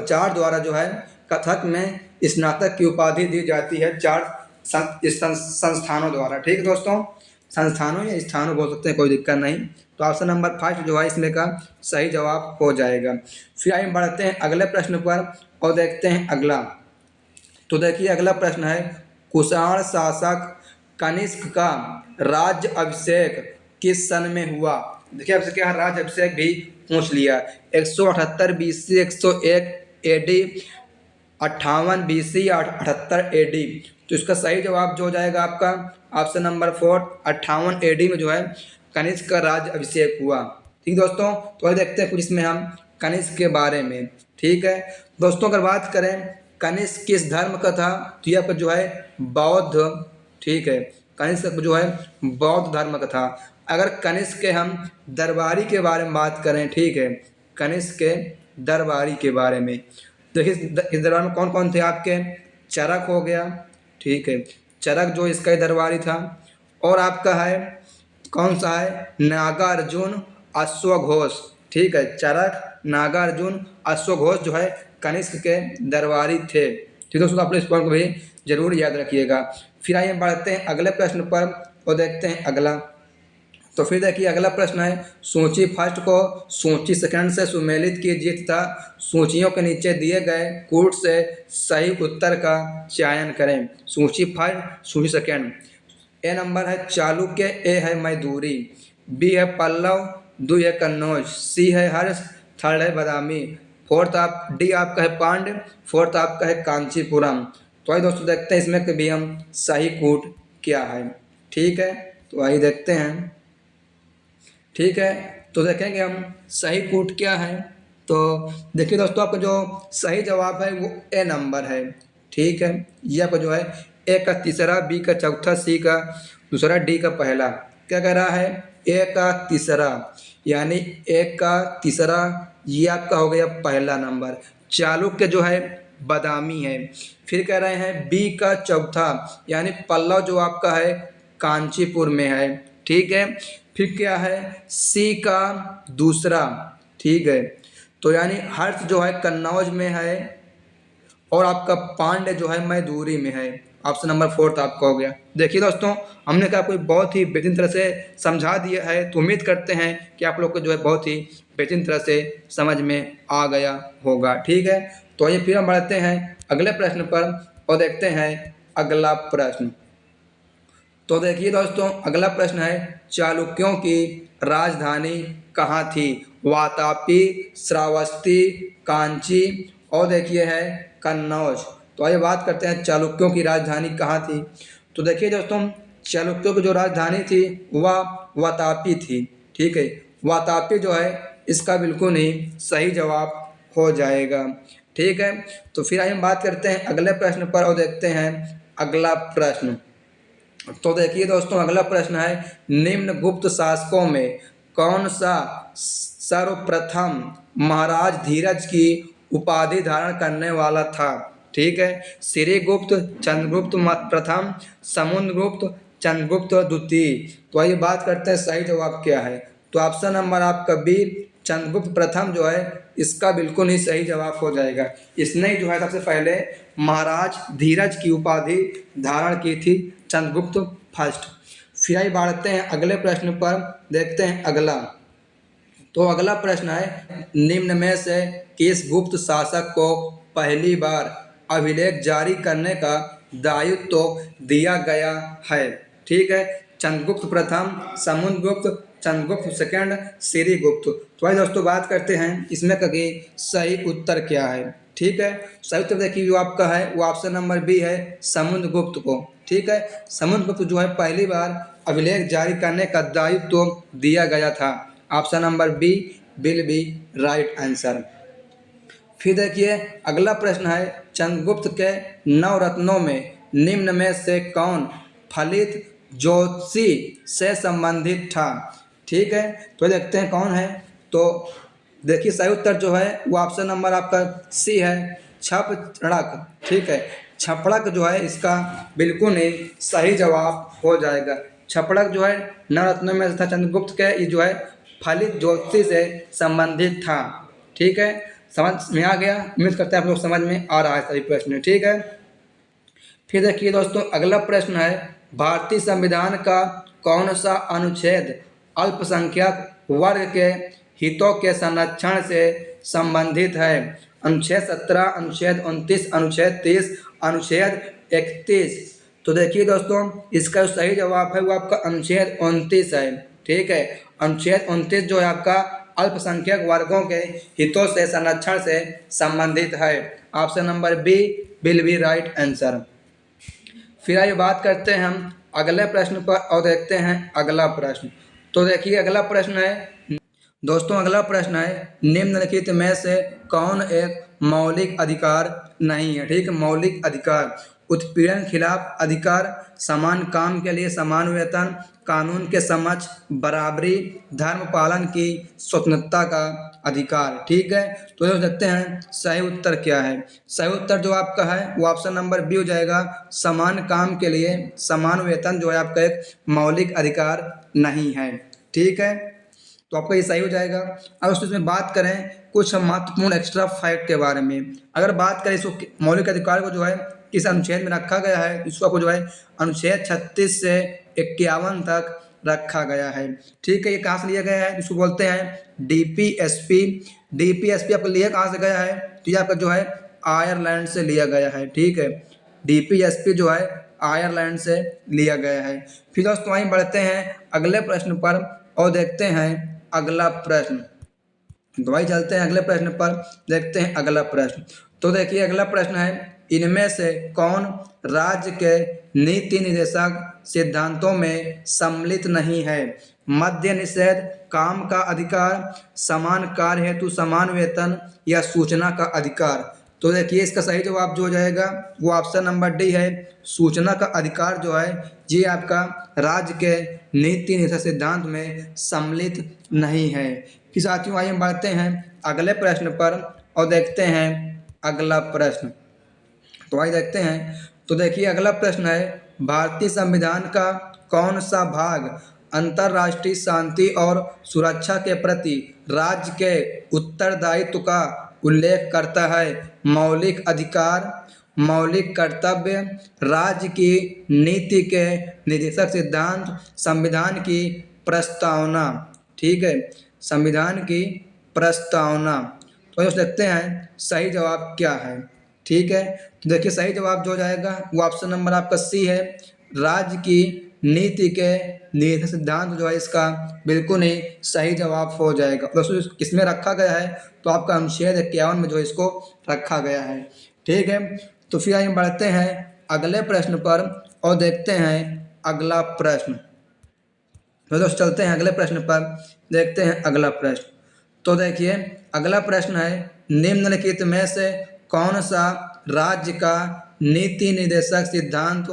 4 द्वारा जो है कथक में स्नातक की उपाधि दी जाती है 4 संस्थानों द्वारा। ठीक है दोस्तों, संस्थानों या स्थानों बोल सकते हैं, कोई दिक्कत नहीं। तो ऑप्शन नंबर 5 जो है इसमें का सही जवाब हो जाएगा। फिर आगे बढ़ते हैं अगले प्रश्न पर और देखते हैं अगला। तो देखिए अगला प्रश्न है, कुषाण शासक कनिष्क का राज्य अभिषेक किस सन में हुआ? देखिए आपसे क्या राज्य अभिषेक भी पूछ लिया। 178 BC, 101 AD, 58 BC या 78 AD। तो इसका सही जवाब जो हो जाएगा आपका ऑप्शन नंबर 4, 58 AD में जो है कनिष्क का राज्य अभिषेक हुआ। ठीक दोस्तों, तो आइए देखते हैं कुछ इसमें हम कनिष्क के बारे में। ठीक है दोस्तों, अगर बात करें कनिष्क किस धर्म का था, तो ये आपका जो है बौद्ध। ठीक है, कनिष्क जो है बौद्ध धर्म का था। अगर कनिष्क के हम दरबारी के बारे में बात करें, ठीक है, कनिष्क के दरबारी के बारे में देखिए इस दरबार में कौन कौन थे आपके? चरक हो गया, ठीक है, चरक जो इसका दरबारी था। और आपका है कौन सा है? नागार्जुन अश्वघोष। ठीक है, चरक, नागार्जुन, अश्वघोष जो है कनिष्क के दरबारी थे। ठीक है दोस्तों, अपने इस पॉइंट को भी जरूर याद रखिएगा। फिर आइए बढ़ते हैं अगले प्रश्न पर और देखते हैं अगला। तो फिर देखिए अगला प्रश्न है, सूची फर्स्ट को सूची सेकंड से सुमेलित कीजिए तथा सूचियों के नीचे दिए गए कूट से सही उत्तर का चयन करें। सूची फर्स्ट, सूची सेकंड। ए नंबर है चालुक्य, ए है मैदूरी, बी है पल्लव, 2 है कन्नौज, सी है हर्ष, 3rd है बादामी, डी आपका है पांड्य, 4th आपका है कांचीपुरम। तो आइए दोस्तों देखते हैं इसमें भी हम सही कूट क्या है। ठीक है, तो आइए देखते हैं। ठीक है, तो देखेंगे हम सही कूट क्या है। तो देखिए दोस्तों, आपका जो सही जवाब है वो ए नंबर है। ठीक है, ये आपका जो है ए का तीसरा, बी का चौथा, सी का दूसरा, डी का पहला। क्या कह रहा है? ए का तीसरा, यानी ए का तीसरा ये आपका हो गया पहला नंबर। चालुक्य जो है बादामी है। फिर कह रहे हैं बी का चौथा, यानी पल्लव जो आपका है कांचीपुर में है। ठीक है, फिर क्या है? सी का दूसरा। ठीक है, तो यानी हर्ष जो है कन्नौज में है और आपका पांड्य जो है मैदूरी में है। ऑप्शन नंबर 4 आपका हो गया। देखिए दोस्तों, हमने कहा कोई बहुत ही बेहतरीन तरह से समझा दिया है, तो उम्मीद करते हैं कि आप लोग को जो है बहुत ही बेहतरीन तरह से समझ में आ गया होगा। ठीक है, तो आइए फिर हम बढ़ते हैं अगले प्रश्न पर और देखते हैं अगला प्रश्न। तो देखिए दोस्तों, अगला प्रश्न है, चालुक्यों की राजधानी कहाँ थी? वातापी, श्रावस्ती, कांची और देखिए है कन्नौज। तो आइए बात करते हैं चालुक्यों की राजधानी कहाँ थी। तो देखिए दोस्तों, चालुक्यों की जो राजधानी थी वह वातापी थी। ठीक है, वातापी जो है इसका बिल्कुल ही सही जवाब हो जाएगा। ठीक है, तो फिर आइए हम बात करते हैं अगले प्रश्न पर और देखते हैं अगला प्रश्न। तो देखिए दोस्तों, अगला प्रश्न है, निम्न गुप्त शासकों में कौन सा सर्वप्रथम महाराज धीरज की उपाधि धारण करने वाला था? ठीक है, श्रीगुप्त, चंद्रगुप्त प्रथम, समुद्रगुप्त, चंद्रगुप्त द्वितीय। तो आइए बात करते हैं सही जवाब क्या है। तो ऑप्शन नंबर आपका बी, चंद्रगुप्त प्रथम जो है इसका बिल्कुल ही सही जवाब हो जाएगा। इसने ही जो है सबसे पहले महाराज धीरज की उपाधि धारण की थी, चंद्रगुप्त फर्स्ट। फिर आइए बढ़ते हैं अगले प्रश्न पर, देखते हैं अगला। तो अगला प्रश्न है, निम्न में से किस गुप्त शासक को पहली बार अभिलेख जारी करने का दायित्व तो दिया गया है? ठीक है, चंद्रगुप्त प्रथम, समुद्रगुप्त, चंद्रगुप्त सेकंड, श्रीगुप्त। तो आइए दोस्तों बात करते हैं इसमें का सही उत्तर क्या है। ठीक है, सही उत्तर देखिए जो आपका है वो ऑप्शन नंबर बी है, समुद्रगुप्त को। ठीक है, समुद्रगुप्त जो है पहली बार अभिलेख जारी करने का दायित्व तो दिया गया था। Option number B will be right answer. फिर देखिए अगला प्रश्न है, चंद्रगुप्त के 9 रत्नों में निम्न में से कौन फलित ज्योतिषी से संबंधित था। ठीक है, तो देखते हैं कौन है। तो देखिए सही उत्तर जो है वो ऑप्शन नंबर आपका सी है, छपड़क। ठीक है, छपड़क जो है इसका बिल्कुल ही सही जवाब हो जाएगा। छपड़क जो है नवरत्नों में से था चंद्रगुप्त के, ये जो है फलित ज्योतिषी से संबंधित था। ठीक है, समझ में आ गया? उम्मीद करते हैं आप लोग समझ में आ रहा है सभी प्रश्न। ठीक है, फिर देखिए दोस्तों अगला प्रश्न है, भारतीय संविधान का कौन सा अनुच्छेद अल्पसंख्यक वर्ग के हितों के संरक्षण से संबंधित है? अनुच्छेद 17, अनुच्छेद 29, अनुच्छेद 30, अनुच्छेद 31। तो देखिए दोस्तों इसका जो सही जवाब है वो आपका अनुच्छेद 29 है। ठीक है, अनुच्छेद 29 जो है आपका अल्पसंख्यक वर्गों के हितों से संरक्षण से संबंधित है। Option number B will be right answer. फिर आइए बात करते हैं हम अगले प्रश्न पर और देखते हैं अगला प्रश्न। तो देखिए अगला प्रश्न है दोस्तों, अगला प्रश्न है निम्नलिखित में से कौन एक मौलिक अधिकार नहीं है? ठीक है, मौलिक अधिकार, उत्पीड़न खिलाफ अधिकार, समान काम के लिए समान वेतन, कानून के समक्ष बराबरी, धर्म पालन की स्वतंत्रता का अधिकार। ठीक है, तो ये देखते हैं सही उत्तर क्या है। सही उत्तर जो आपका है वो ऑप्शन नंबर बी हो जाएगा, समान काम के लिए समान वेतन जो है आपका एक मौलिक अधिकार नहीं है। ठीक है, तो आपका ये सही हो जाएगा। अब उसमें बात करें कुछ महत्वपूर्ण एक्स्ट्रा फैक्ट के बारे में, अगर बात करें इसको मौलिक अधिकार को जो है किस अनुच्छेद में रखा गया है, इसको आपको जो है अनुच्छेद 36 से 51 तक रखा गया है। ठीक है, ये कहाँ से लिया गया है? इसको बोलते हैं डीपीएसपी। डीपीएसपी आपका लिया कहाँ से गया है? तो ये आपका जो है आयरलैंड से लिया गया है। ठीक है, डीपीएसपी जो है आयरलैंड से लिया गया है। फिर दोस्तों वहीं बढ़ते हैं अगले प्रश्न पर और देखते हैं अगला प्रश्न। तो वही चलते हैं अगले प्रश्न पर, देखते हैं अगला प्रश्न। तो देखिए अगला प्रश्न है, इनमें से कौन राज्य के नीति निर्देशक सिद्धांतों में सम्मिलित नहीं है? मद्य निषेध, काम का अधिकार, समान कार्य हेतु समान वेतन या सूचना का अधिकार। तो देखिए इसका सही जवाब जो हो जाएगा वो ऑप्शन नंबर डी है, सूचना का अधिकार जो है ये आपका राज्य के नीति निर्देशक सिद्धांत में सम्मिलित नहीं है। फिर साथियों आइए हम बढ़ते हैं अगले प्रश्न पर और देखते हैं अगला प्रश्न। तो आइए देखते हैं। तो देखिए अगला प्रश्न है, भारतीय संविधान का कौन सा भाग अंतर्राष्ट्रीय शांति और सुरक्षा के प्रति राज्य के उत्तरदायित्व का उल्लेख करता है? मौलिक अधिकार, मौलिक कर्तव्य, राज्य की नीति के निर्देशक सिद्धांत, संविधान की प्रस्तावना। ठीक है, संविधान की प्रस्तावना। तो देखते हैं सही जवाब क्या है। ठीक है, तो देखिए सही जवाब जो हो जाएगा वो ऑप्शन नंबर आपका सी है, राज्य की नीति के निर्देशक सिद्धांत जो है इसका बिल्कुल ही सही जवाब हो जाएगा। दोस्तों किसमें रखा गया है? तो आपका अनुच्छेद 51 में जो है इसको रखा गया है। ठीक है, तो फिर आइए बढ़ते हैं अगले प्रश्न पर और देखते हैं अगला प्रश्न। तो दोस्तों चलते हैं अगले प्रश्न पर, देखते हैं अगला प्रश्न। तो देखिए अगला प्रश्न है, निम्नलिखित में से कौन सा राज्य का नीति निर्देशक सिद्धांत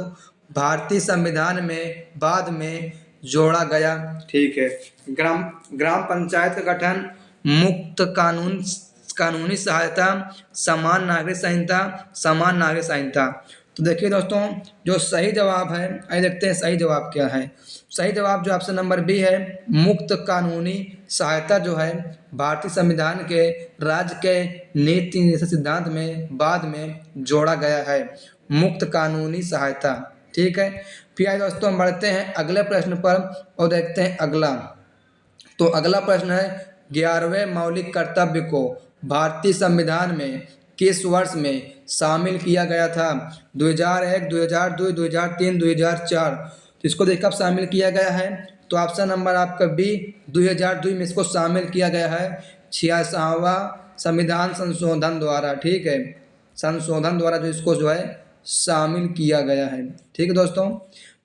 भारतीय संविधान में बाद में जोड़ा गया? ठीक है, ग्राम पंचायत का गठन, मुक्त कानूनी सहायता, समान नागरिक संहिता, समान नागरिक संहिता। तो देखिए दोस्तों जो सही जवाब है, आइए देखते हैं सही जवाब क्या है। सही जवाब जो ऑप्शन नंबर बी है, मुक्त कानूनी सहायता जो है भारतीय संविधान के राज्य के नीति निर्देशक सिद्धांत में बाद में जोड़ा गया है, मुक्त कानूनी सहायता। ठीक है, फिर आइए दोस्तों हम बढ़ते हैं अगले प्रश्न पर और देखते हैं अगला। तो अगला प्रश्न है, 11वें मौलिक कर्तव्य को भारतीय संविधान में किस वर्ष में शामिल किया गया था? 2001, 2002, 2003, 2004। तो इसको देख कब शामिल किया गया है? तो ऑप्शन नंबर आपका बी 2002 में इसको शामिल किया गया है, 66वां संविधान संशोधन द्वारा। ठीक है, संशोधन द्वारा जो इसको जो है शामिल किया गया है। ठीक है दोस्तों,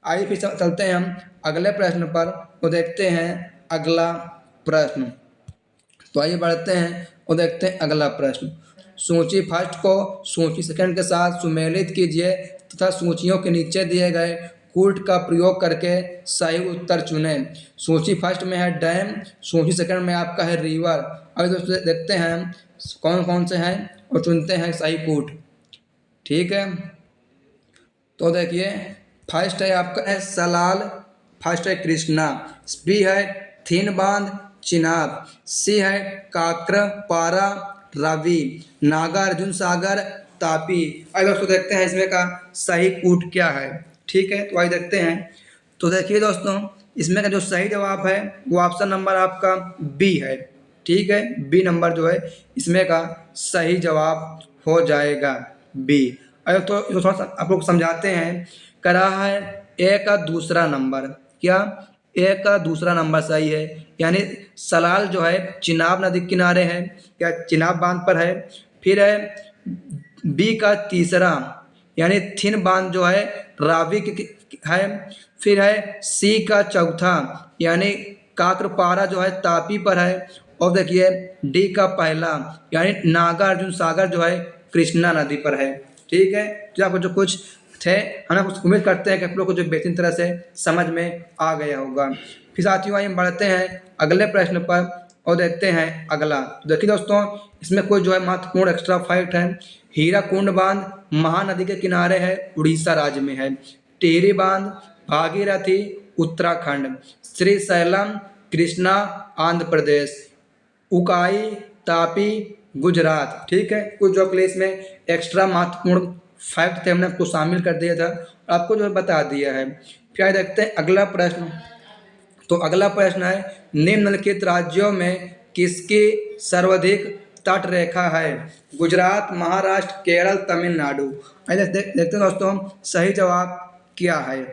आइए फिर चलते हैं हम अगले प्रश्न पर और देखते हैं अगला प्रश्न। तो आइए बढ़ते हैं और देखते हैं अगला प्रश्न। सूची फर्स्ट को सूची सेकंड के साथ सुमेलित कीजिए तथा सूचियों के नीचे दिए गए कूट का प्रयोग करके सही उत्तर चुनें। सूची फर्स्ट में है डैम, सूची सेकंड में आपका है रिवर। अभी दोस्तों देखते हैं कौन कौन से हैं और चुनते हैं सही कूट। ठीक है, तो देखिए फर्स्ट है आपका है सलाल, फर्स्ट है कृष्णा, बी है थीन बांध चिनाब, सी है काक्र पारा रावी, नागार्जुन सागर तापी। आइए दोस्तों देखते हैं इसमें का सही कूट क्या है। ठीक है, तो आइए देखते हैं। तो देखिए दोस्तों इसमें का जो सही जवाब है वो ऑप्शन नंबर आपका बी है। ठीक है, बी नंबर जो है इसमें का सही जवाब हो जाएगा बी। अरे तो थोड़ा सा आप लोग समझाते हैं। करा है ए का दूसरा नंबर, क्या ए का दूसरा नंबर सही है, यानी सलाल जो है चिनाब नदी के किनारे है, क्या चिनाब बांध पर है। फिर है बी का तीसरा यानी थिन बांध जो है रावी है। फिर है सी का चौथा यानी काकरपारा जो है तापी पर है। और देखिए डी का पहला यानी नागार्जुन सागर जो है कृष्णा नदी पर है। ठीक है, जो आपको जो कुछ थे हम कुछ उम्मीद करते हैं कि आप लोग को जो बेहतरीन तरह से समझ में आ गया होगा। फिर साथियों आइए हम बढ़ते हैं अगले प्रश्न पर और देखते हैं अगला। देखिए दोस्तों इसमें कोई जो है महत्वपूर्ण एक्स्ट्रा फैक्ट है। हीराकुंड बांध महानदी के किनारे है, उड़ीसा राज्य में है। टिहरी बांध भागीरथी उत्तराखंड, श्रीशैलम कृष्णा आंध्र प्रदेश, उकाई तापी गुजरात। ठीक है, कुछ जो प्लेस में एक्स्ट्रा महत्वपूर्ण फैक्ट थे हमने आपको शामिल कर दिया था और आपको जो है बता दिया है। फिर देखते हैं अगला प्रश्न। तो अगला प्रश्न है निम्नलिखित राज्यों में किसकी सर्वाधिक तट रेखा है? गुजरात, महाराष्ट्र, केरल, तमिलनाडु। देखते हैं दोस्तों सही जवाब क्या है।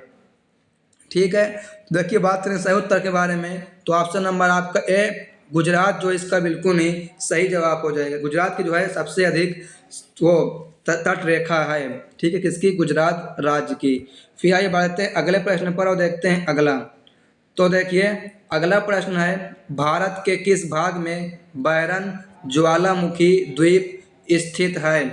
ठीक है, देखिए बात करें सही उत्तर के बारे में तो ऑप्शन नंबर आपका ए गुजरात जो इसका बिल्कुल ही सही जवाब हो जाएगा। गुजरात की जो है सबसे अधिक वो तट रेखा है। ठीक है, किसकी? गुजरात राज्य की। फिर आइए बढ़ते हैं अगले प्रश्न पर और देखते हैं अगला। तो देखिए अगला प्रश्न है भारत के किस भाग में बैरन ज्वालामुखी द्वीप स्थित है?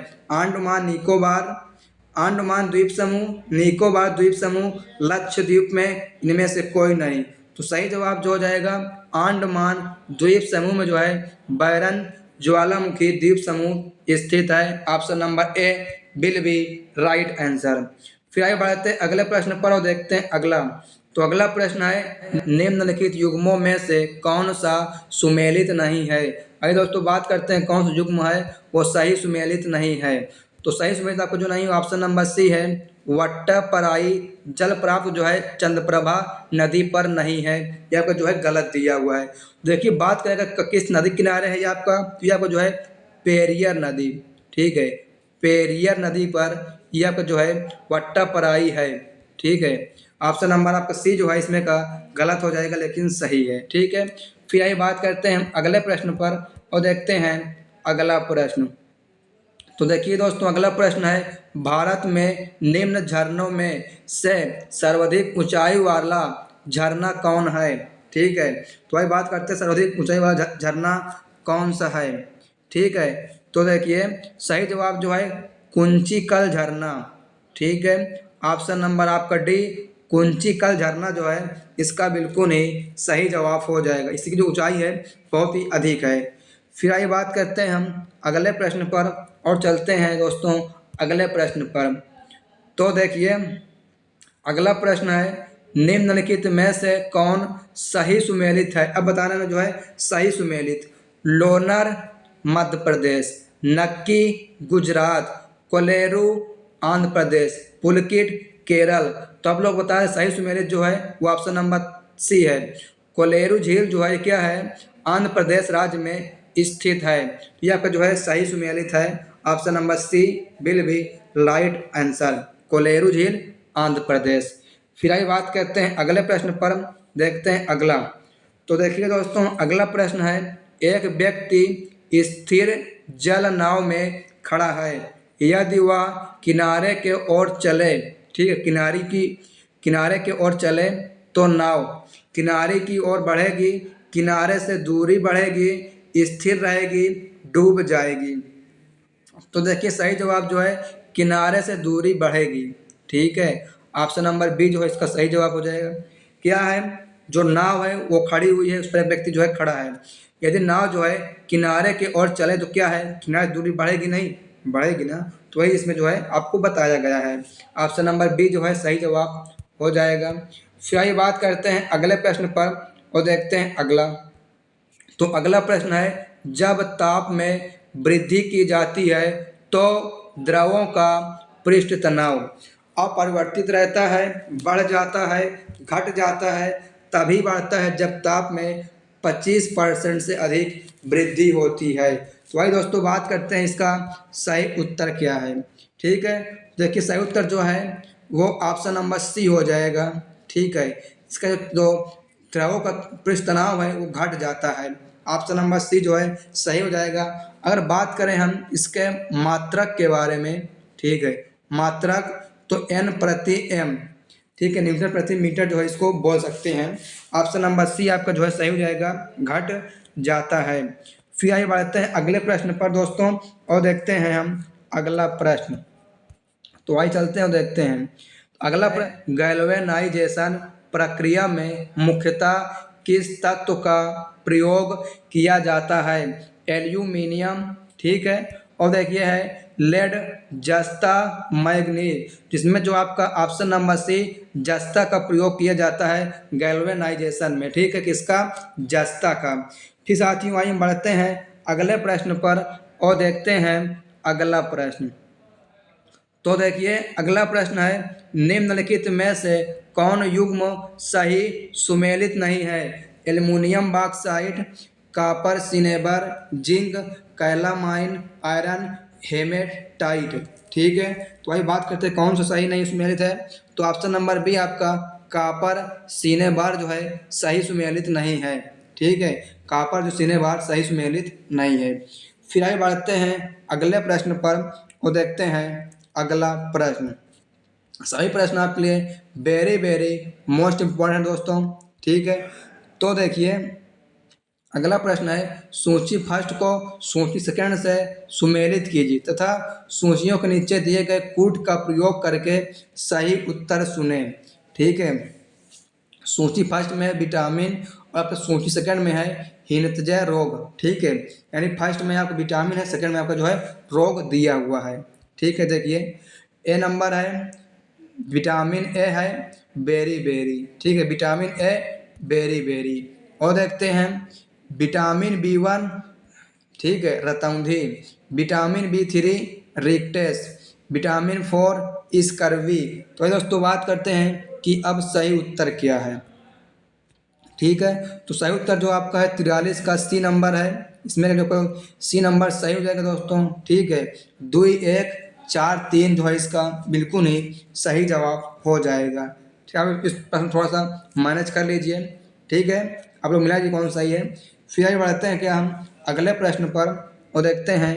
अंडमान द्वीप समूह, निकोबार द्वीप समूह, लक्षद्वीप में इनमें से कोई नहीं। तो सही जवाब जो हो जाएगा अंडमान द्वीप समूह में जो है बैरन ज्वालामुखी द्वीप समूह स्थित है। Option number A will be right answer. फिर आगे बढ़ते हैं अगले प्रश्न पर और देखते हैं अगला। तो अगला प्रश्न है निम्नलिखित युग्मों में से कौन सा सुमेलित नहीं है? अरे दोस्तों बात करते हैं कौन सा युग्म है वो सही सुमेलित नहीं है। तो सही सुमेलित आपको जो नहीं ऑप्शन नंबर सी है वट्टपराई जल प्राप्त जो है चंद्रप्रभा नदी पर नहीं है। ये आपका जो है गलत दिया हुआ है। देखिए बात करेगा किस नदी किनारे है ये आपका, तो ये आपका जो है पेरियर नदी। ठीक है, पेरियर नदी पर यह आपका जो है वट्टपराई है। ठीक है, ऑप्शन नंबर आपका सी जो है इसमें का गलत हो जाएगा लेकिन सही है। ठीक है, फिर आइए बात करते हैं अगले प्रश्न पर और देखते हैं अगला प्रश्न। तो देखिए दोस्तों अगला प्रश्न है भारत में निम्न झरनों में से सर्वाधिक ऊंचाई वाला झरना कौन है? ठीक है, तो आइए बात करते हैं सर्वाधिक ऊंचाई वाला झरना कौन सा है। ठीक है, तो देखिए सही जवाब जो है कुंचिकल झरना। ठीक है, ऑप्शन नंबर आपका डी कुंचिकल झरना जो है इसका बिल्कुल ही सही जवाब हो जाएगा। इसकी जो ऊंचाई है बहुत ही अधिक है। फिर आइए बात करते हैं हम अगले प्रश्न पर और चलते हैं दोस्तों अगले प्रश्न पर। तो देखिए अगला प्रश्न है निम्नलिखित में से कौन सही सुमेलित है? अब बताने में जो है सही सुमेलित लोनर मध्य प्रदेश, नक्की गुजरात, कोलेरू आंध्र प्रदेश, पुलकिट केरल। तो आप लोग बताएं सही सुमेलित जो है वो ऑप्शन नंबर सी है। कोलेरू झील जो है क्या है आंध्र प्रदेश राज्य में स्थित है। यह आपका जो है सही सुमेलित है। Option number C will be right answer, Kolleru झील आंध्र प्रदेश। फिर आइए बात करते हैं अगले प्रश्न पर, देखते हैं अगला। तो देखिए दोस्तों अगला प्रश्न है एक व्यक्ति स्थिर जल नाव में खड़ा है, यदि वह किनारे के ओर चले, ठीक है, किनारे के ओर चले तो नाव किनारे की ओर बढ़ेगी, किनारे से दूरी बढ़ेगी, स्थिर रहेगी, डूब जाएगी। तो देखिए सही जवाब जो है किनारे से दूरी बढ़ेगी। ठीक है, ऑप्शन नंबर बी जो है इसका सही जवाब हो जाएगा। क्या है, जो नाव है वो खड़ी हुई है, उस पर एक व्यक्ति जो है खड़ा है। यदि नाव जो है किनारे की ओर चले तो क्या है, किनारे दूरी बढ़ेगी नहीं, बढ़ेगी ना, तो वही इसमें जो है आपको बताया गया है। ऑप्शन नंबर बी जो है सही जवाब हो जाएगा। फिर आइए बात करते हैं अगले प्रश्न पर और देखते हैं अगला। तो अगला प्रश्न है, जब ताप में वृद्धि की जाती है तो द्रवों का पृष्ठ तनाव अपरिवर्तित रहता है, बढ़ जाता है, घट जाता है, तभी बढ़ता है जब ताप में 25% से अधिक वृद्धि होती है। तो भाई दोस्तों बात करते हैं इसका सही उत्तर क्या है। ठीक है, देखिए सही उत्तर जो है वो ऑप्शन नंबर सी हो जाएगा। ठीक है, इसका जो द्रवों का पृष्ठ तनाव है वो घट जाता है। ऑप्शन नंबर सी जो है सही हो जाएगा। अगर बात करें हम इसके मात्रक के बारे में, ठीक है, मात्रक तो एन प्रति एम, ठीक है, न्यूटन प्रति मीटर जो है इसको बोल सकते हैं। ऑप्शन नंबर सी आपका जो है सही हो जाएगा, घट जाता है। फिर आइए बढ़ते हैं अगले प्रश्न पर दोस्तों और देखते हैं हम अगला प्रश्न। तो आइए चलते हैं और देखते हैं अगला प्रश्न, गैल्वेनाइजेशन प्रक्रिया में मुख्यतः किस तत्व का प्रयोग किया जाता है। एल्यूमिनियम, ठीक है, और देखिए है लेड, जस्ता, मैग्नीज, जिसमें जो आपका ऑप्शन नंबर सी जस्ता का प्रयोग किया जाता है गैल्वेनाइजेशन में। ठीक है, किसका, जस्ता का। फिर साथियों आइए बढ़ते हैं अगले प्रश्न पर और देखते हैं अगला प्रश्न। तो देखिए अगला प्रश्न है, निम्नलिखित में से कौन युग्म सही सुमेलित नहीं है। Aluminium bauxite, copper cinnabar, zinc, calamine, iron, haematite. ठीक है, तो वही बात करते हैं कौन सा सही नहीं सुमेलित है। तो ऑप्शन नंबर बी आपका कॉपर सिनेबार जो है सही सुमेलित नहीं है। ठीक है, कॉपर जो सिनेबार सही सुमेलित नहीं है। फिर आगे बढ़ते हैं अगले प्रश्न पर और देखते हैं अगला प्रश्न। सही प्रश्न आपके लिए वेरी वेरी मोस्ट इम्पोर्टेंट दोस्तों। ठीक है, तो देखिए अगला प्रश्न है, सूची फर्स्ट को सूची सेकंड से सुमेलित कीजिए तथा सूचियों के नीचे दिए गए कूट का प्रयोग करके सही उत्तर सुने। ठीक है, सूची फर्स्ट में विटामिन और आपका सूची सेकंड में है हिनतजय रोग। ठीक है, यानी फर्स्ट में आपका विटामिन है, सेकंड में आपका जो है रोग दिया हुआ है। ठीक है, देखिए ए नंबर है विटामिन ए है बेरी बेरी। ठीक है, विटामिन ए बेरी बेरी। और देखते हैं विटामिन B1, ठीक है, रतौंधी, विटामिन B3 रिक्टेस, विटामिन 4 स्कर्वी। तो ये दोस्तों बात करते हैं कि अब सही उत्तर क्या है। ठीक है, तो सही उत्तर जो आपका है 43 का सी नंबर है। इसमें देखो सी नंबर सही हो जाएगा दोस्तों। ठीक है, 2 1 4 3 जो है इसका बिल्कुल ही सही जवाब हो जाएगा। ठीक है, आप इस प्रश्न थोड़ा सा मैनेज कर लीजिए। ठीक है, आप लोग मिला जी कौन सही है। फिर आगे बढ़ते हैं क्या हम अगले प्रश्न पर और देखते हैं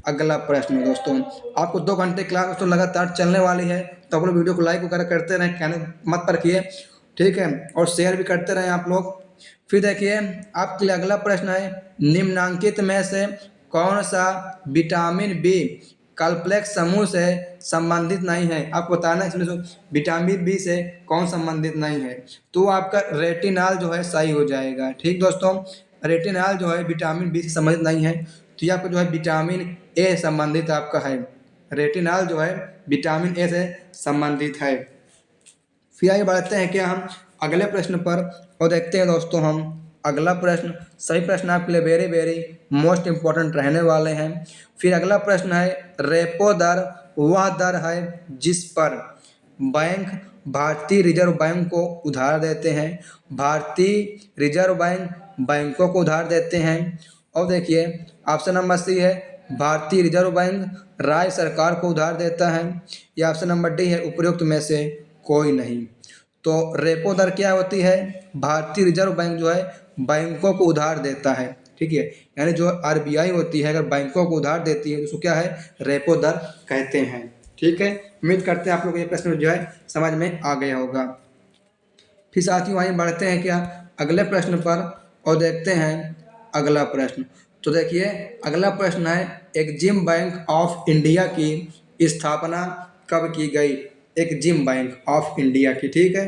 अगला प्रश्न। दोस्तों आपको 2 घंटे क्लास दोस्तों लगातार चलने वाली है, तो आप लोग वीडियो को लाइक वगैरह करते रहें, कहने मत रखिए। ठीक है, और शेयर भी करते रहें आप लोग। फिर देखिए आपके लिए अगला प्रश्न है, निम्नांकित में से कौन सा विटामिन बी कॉम्प्लेक्स समूह से संबंधित नहीं है। आपको बताना है इसमें विटामिन बी से कौन संबंधित नहीं है। तो आपका रेटिनॉल जो है सही हो जाएगा। ठीक दोस्तों, रेटिनॉल जो है विटामिन बी से संबंधित नहीं है, तो ये आपका जो है विटामिन ए संबंधित आपका है। रेटिनॉल जो है विटामिन ए से संबंधित है। फिर आगे बढ़ते हैं क्या हम अगले प्रश्न पर और देखते हैं दोस्तों हम अगला प्रश्न। सही प्रश्न आपके लिए वेरी वेरी मोस्ट इम्पोर्टेंट रहने वाले हैं। फिर अगला प्रश्न है, रेपो दर वह दर है जिस पर बैंक भारतीय रिजर्व बैंक को उधार देते हैं, भारतीय रिजर्व बैंक बैंकों को उधार देते हैं। और देखिए ऑप्शन नंबर सी है भारतीय रिजर्व बैंक राज्य सरकार को उधार देता है, या ऑप्शन नंबर डी है उपयुक्त में से कोई नहीं। तो रेपो दर क्या होती है, भारतीय रिजर्व बैंक जो है बैंकों को उधार देता है। ठीक है, यानी जो आरबीआई होती है अगर बैंकों को उधार देती है तो उसको क्या है, रेपो दर कहते हैं। ठीक है, उम्मीद करते हैं आप लोग ये प्रश्न जो है समझ में आ गया होगा। फिर साथियों आइए बढ़ते हैं क्या अगले प्रश्न पर और देखते हैं अगला प्रश्न। तो देखिए अगला प्रश्न है, एग्जिम बैंक ऑफ इंडिया की स्थापना कब की गई। एक्जिम बैंक ऑफ इंडिया की, ठीक है।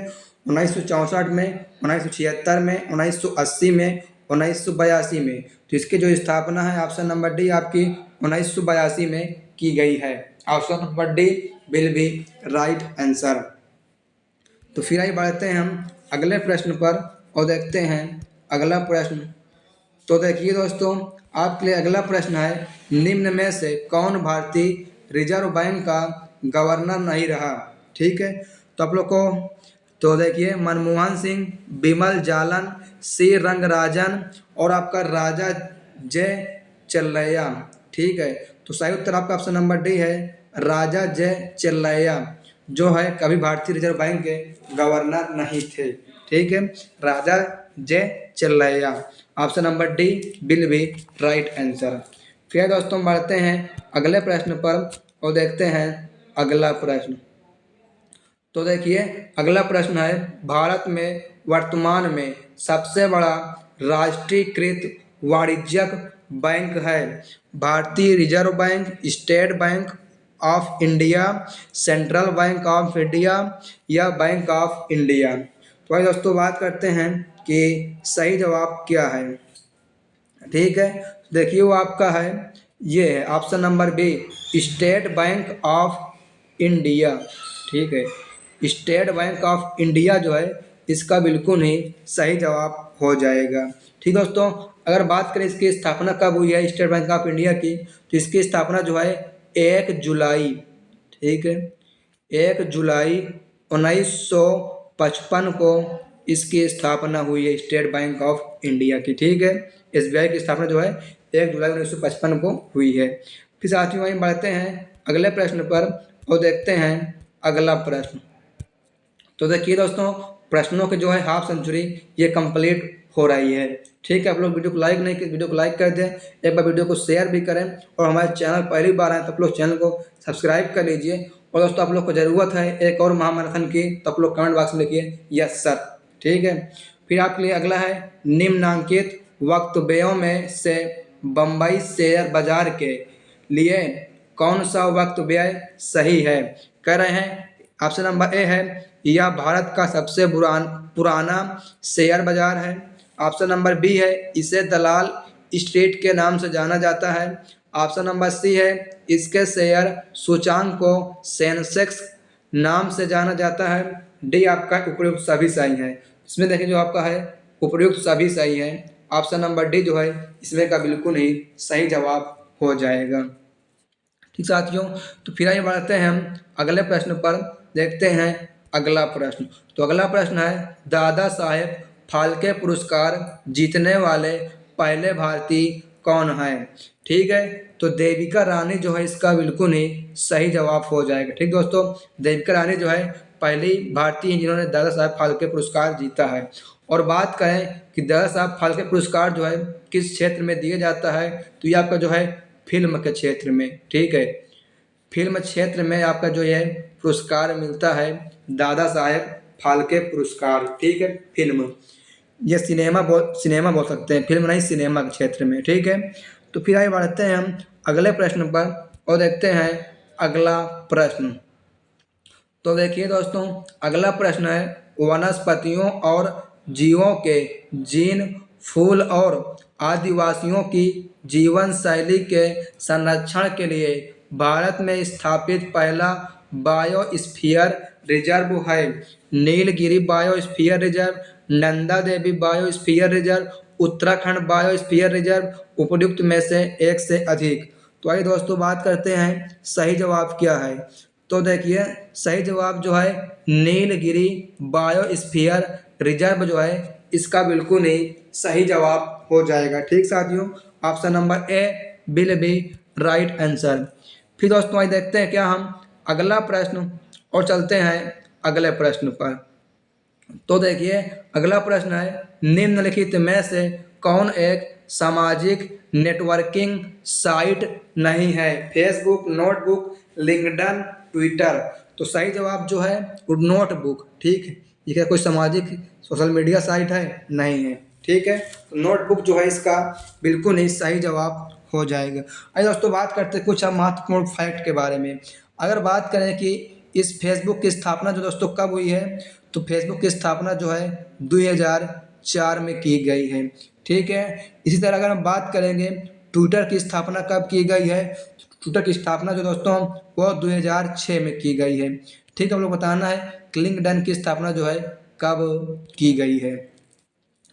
1964 में, 1976 में, 1980 में, 1982 में। तो इसकी जो स्थापना है ऑप्शन नंबर डी आपकी 1982 में की गई है। Option number D will be right answer. तो फिर आइए बढ़ते हैं हम अगले प्रश्न पर और देखते हैं अगला प्रश्न। तो देखिए दोस्तों, आपके लिए अगला प्रश्न है, निम्न में से कौन भारतीय रिजर्व बैंक का गवर्नर नहीं रहा, ठीक है। तो आप लोग को तो देखिए, मनमोहन सिंह, बिमल जालन, सी रंगराजन और आपका राजा जय चल्लैया, ठीक है। तो सही उत्तर आपका ऑप्शन नंबर डी है, राजा जय चल्लैया, जो है कभी भारतीय रिजर्व बैंक के गवर्नर नहीं थे, ठीक है। Raja J Chelliah, option number D will be right answer. फिर दोस्तों बढ़ते हैं अगले प्रश्न पर और देखते हैं अगला प्रश्न। तो देखिए अगला प्रश्न है, भारत में वर्तमान में सबसे बड़ा राष्ट्रीयकृत वाणिज्यिक बैंक है भारतीय reserve bank, state bank of India, central bank of India या बैंक ऑफ इंडिया। तो भाई दोस्तों बात करते हैं कि सही जवाब क्या है, ठीक है। देखिए वो आपका है, ये है option number B, state bank of India, ठीक है। स्टेट बैंक ऑफ इंडिया जो है इसका बिल्कुल ही सही जवाब हो जाएगा, ठीक दोस्तों। अगर बात करें इसकी स्थापना कब हुई है स्टेट बैंक ऑफ इंडिया की, तो इसकी स्थापना जो है 1 जुलाई, ठीक है, 1 जुलाई 1955 को इसकी स्थापना हुई है स्टेट बैंक ऑफ इंडिया की, ठीक है। SBI की स्थापना जो है 1 जुलाई 1955 को हुई है। फिर साथियों वहीं बढ़ते हैं अगले प्रश्न पर और देखते हैं अगला प्रश्न। तो देखिए दोस्तों, प्रश्नों के जो है हाफ सेंचुरी ये कंप्लीट हो रही है, ठीक है। आप लोग वीडियो को लाइक नहीं किए, वीडियो को लाइक कर दें, एक बार वीडियो को शेयर भी करें और हमारे चैनल पहली बार आए तो आप लोग चैनल को सब्सक्राइब कर लीजिए। और दोस्तों आप लोग को ज़रूरत है एक और महामैराथन की, तो आप लोग कमेंट बॉक्स में लिखिए यस सर, ठीक है। फिर आपके लिए अगला है, निम्नांकित वक्तव्यों में से बम्बई शेयर बाजार के लिए कौन सा वक्तव्य सही है। कह रहे हैं ऑप्शन नंबर ए है, यह भारत का सबसे पुराना शेयर बाजार है। ऑप्शन नंबर बी है, इसे दलाल स्ट्रीट के नाम से जाना जाता है। ऑप्शन नंबर सी है, इसके शेयर सूचांक को सेंसेक्स नाम से जाना जाता है। डी आपका उपयुक्त सभी सही है। इसमें देखिए जो आपका है उपयुक्त सभी सही है। ऑप्शन नंबर डी जो है इसमें का बिल्कुल ही सही जवाब हो जाएगा, ठीक साथियों। तो फिर आइए बढ़ते हैं हम अगले प्रश्न पर, देखते हैं अगला प्रश्न। तो अगला प्रश्न है, दादा साहेब फाल्के पुरस्कार जीतने वाले पहले भारतीय कौन है, ठीक है। तो देविका रानी जो है इसका बिल्कुल ही सही जवाब हो जाएगा, ठीक दोस्तों। देविका रानी जो है पहली भारतीय हैं जिन्होंने दादा साहेब फाल्के पुरस्कार जीता है। और बात करें कि दादा साहब फाल्के पुरस्कार जो है किस क्षेत्र में दिया जाता है, तो ये आपका जो है फिल्म के क्षेत्र में, ठीक है। फिल्म क्षेत्र में आपका जो है पुरस्कार मिलता है दादा साहेब फाल्के पुरस्कार, ठीक है। फिल्म ये सिनेमा बोल सकते हैं, फिल्म नहीं, सिनेमा के क्षेत्र में, ठीक है। तो फिर आगे बढ़ते हैं हम अगले प्रश्न पर और देखते हैं अगला प्रश्न। तो देखिए दोस्तों अगला प्रश्न है, वनस्पतियों और जीवों के जीन, फूल और आदिवासियों की जीवन शैली के संरक्षण के लिए भारत में स्थापित पहला बायोस्फीयर रिजर्व है Nilgiri biosphere reserve, Nanda Devi biosphere reserve, Uttarakhand biosphere reserve, उपयुक्त में से एक से अधिक। तो आइए दोस्तों बात करते हैं सही जवाब क्या है। तो देखिए सही जवाब जो है नीलगिरी बायोस्फीयर रिजर्व जो है इसका बिल्कुल ही सही जवाब हो जाएगा, ठीक साथियों। Option number A will be right answer. फिर दोस्तों आइए देखते हैं क्या हम अगला प्रश्न और चलते हैं अगले प्रश्न पर। तो देखिए अगला प्रश्न है, निम्नलिखित में से कौन एक सामाजिक नेटवर्किंग साइट नहीं है, फेसबुक, नोटबुक, लिंक्डइन, ट्विटर। तो सही जवाब जो है नोटबुक, ठीक है। ये क्या कोई सामाजिक सोशल मीडिया साइट है? नहीं है, ठीक है। तो नोटबुक जो है इसका बिल्कुल ही सही जवाब हो जाएगा। आइए दोस्तों बात करते हैं कुछ हम महत्वपूर्ण फैक्ट के बारे में। अगर बात करें कि इस फेसबुक की स्थापना जो दोस्तों कब हुई है, तो फेसबुक की स्थापना जो है 2004 में की गई है। ठीक है। इसी तरह अगर हम बात करेंगे ट्विटर की स्थापना कब की गई है, ट्विटर की स्थापना जो दोस्तों वो 2006 में की गई है। ठीक है, हम लोग बताना है कि लिंक्डइन की स्थापना जो है कब की गई है।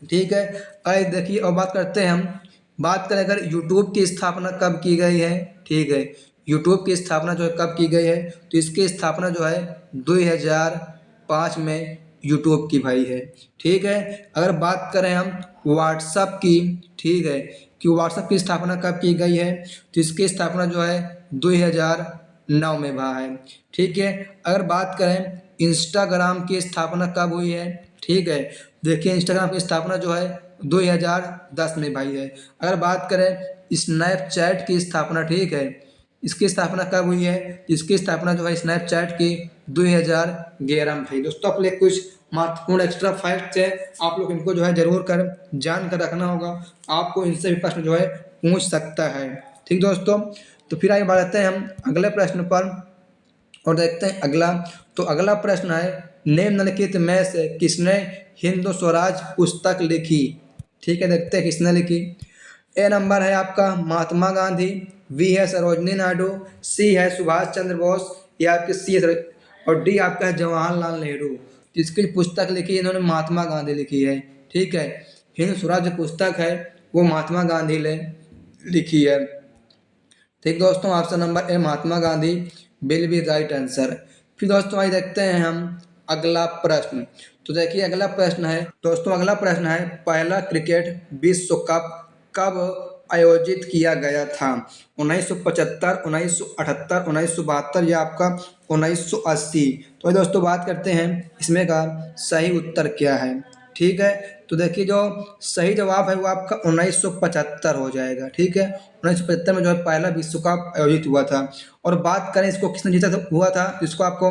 ठीक है। आइए देखिए और बात करते हैं हम, बात करें अगर यूट्यूब की स्थापना कब की गई है। ठीक है, यूट्यूब की स्थापना जो है कब की गई है, तो इसकी स्थापना जो है 2005 में यूट्यूब की भाई है। ठीक है। अगर बात करें हम व्हाट्सअप की, ठीक है, कि व्हाट्सअप की स्थापना कब की गई है, तो इसकी स्थापना जो है 2009 में हुआ है। ठीक है। अगर बात करें इंस्टाग्राम की स्थापना कब हुई है, ठीक है, देखिए इंस्टाग्राम की स्थापना जो है 2010 में भाई है। अगर बात करें स्नैपचैट की स्थापना, ठीक है, इसकी स्थापना कब हुई है, इसकी स्थापना जो है स्नैपचैट की 2011 में भाई। दोस्तों आप लोग कुछ महत्वपूर्ण एक्स्ट्रा फैक्ट्स है, आप लोग इनको जो है जरूर कर जान कर रखना होगा, आपको इनसे भी प्रश्न जो है पूछ सकता है। ठीक दोस्तों, तो फिर आगे बढ़ते हैं हम अगले प्रश्न पर और देखते हैं अगला। तो अगला प्रश्न है निम्नलिखित में से किसने हिंदू स्वराज पुस्तक लिखी। ठीक है, देखते हैं किसने लिखी। ए नंबर है आपका महात्मा गांधी, बी है सरोजनी नायडू, सी है सुभाष चंद्र बोस, या आपकी सी है और डी आपका है जवाहरलाल नेहरू। इसकी पुस्तक लिखी इन्होंने महात्मा गांधी लिखी है। ठीक है, हिंद स्वराज पुस्तक है वो महात्मा गांधी ने लिखी है। ठीक दोस्तों, option number A Mahatma Gandhi will be right answer. फिर दोस्तों आइए देखते हैं हम अगला प्रश्न। तो देखिए अगला प्रश्न है दोस्तों, अगला प्रश्न है पहला क्रिकेट विश्व कप कब आयोजित किया गया था। 1975, 1978, 1972 या आपका 1980। तो दोस्तों बात करते हैं इसमें का सही उत्तर क्या है। ठीक है, तो देखिए जो सही जवाब है वो आपका 1975 हो जाएगा। ठीक है, 1975 में जो है पहला विश्व कप आयोजित हुआ था। और बात करें इसको किसने जीता था, हुआ था, इसको आपको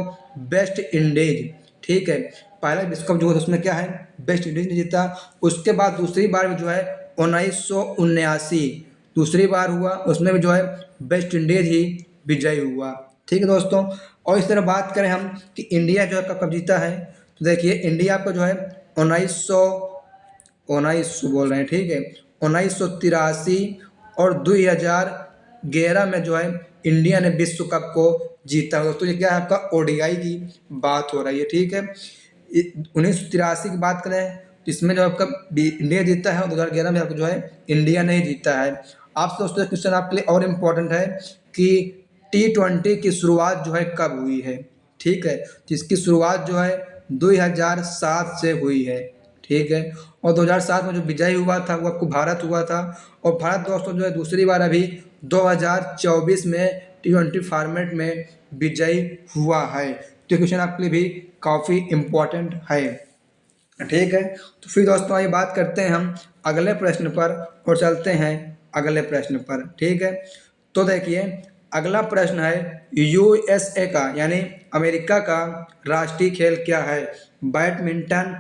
वेस्ट इंडीज। ठीक है, पहला विश्व कप जो हुआ था उसमें क्या है, वेस्ट इंडीज ने जीता। उसके बाद दूसरी बार में जो है 1979 दूसरी बार हुआ, उसमें भी जो है वेस्ट इंडीज ही विजयी हुआ। ठीक है दोस्तों, और इस तरह बात करें हम कि इंडिया जो है कब कब जीता है, तो देखिए इंडिया को जो है 1900 बोल रहे हैं, ठीक है, 1983 और 2011 में जो है इंडिया ने विश्व कप को जीता। दोस्तों ये क्या है आपका ओडीआई की बात हो रही है। ठीक है, 1983 की बात करें तो इसमें जो आपका इंडिया जीता है और 2011 में आपको जो है इंडिया नहीं जीता है। आपसे दोस्तों क्वेश्चन आपके लिए और इम्पोर्टेंट है कि T20 की शुरुआत जो है कब हुई है। ठीक है, जिसकी शुरुआत जो है 2007 से हुई है। ठीक है, और 2007 में जो विजय हुआ था वो आपको भारत हुआ था। और भारत दोस्तों जो है दूसरी बार अभी 2024 में T20 फॉर्मेट में विजयी हुआ है। तो क्वेश्चन आपके लिए भी काफ़ी इम्पोर्टेंट है। ठीक है, तो फिर दोस्तों आइए बात करते हैं हम अगले प्रश्न पर और चलते हैं अगले प्रश्न पर। ठीक है, तो देखिए अगला प्रश्न है यूएसए का यानी अमेरिका का राष्ट्रीय खेल क्या है। बैडमिंटन,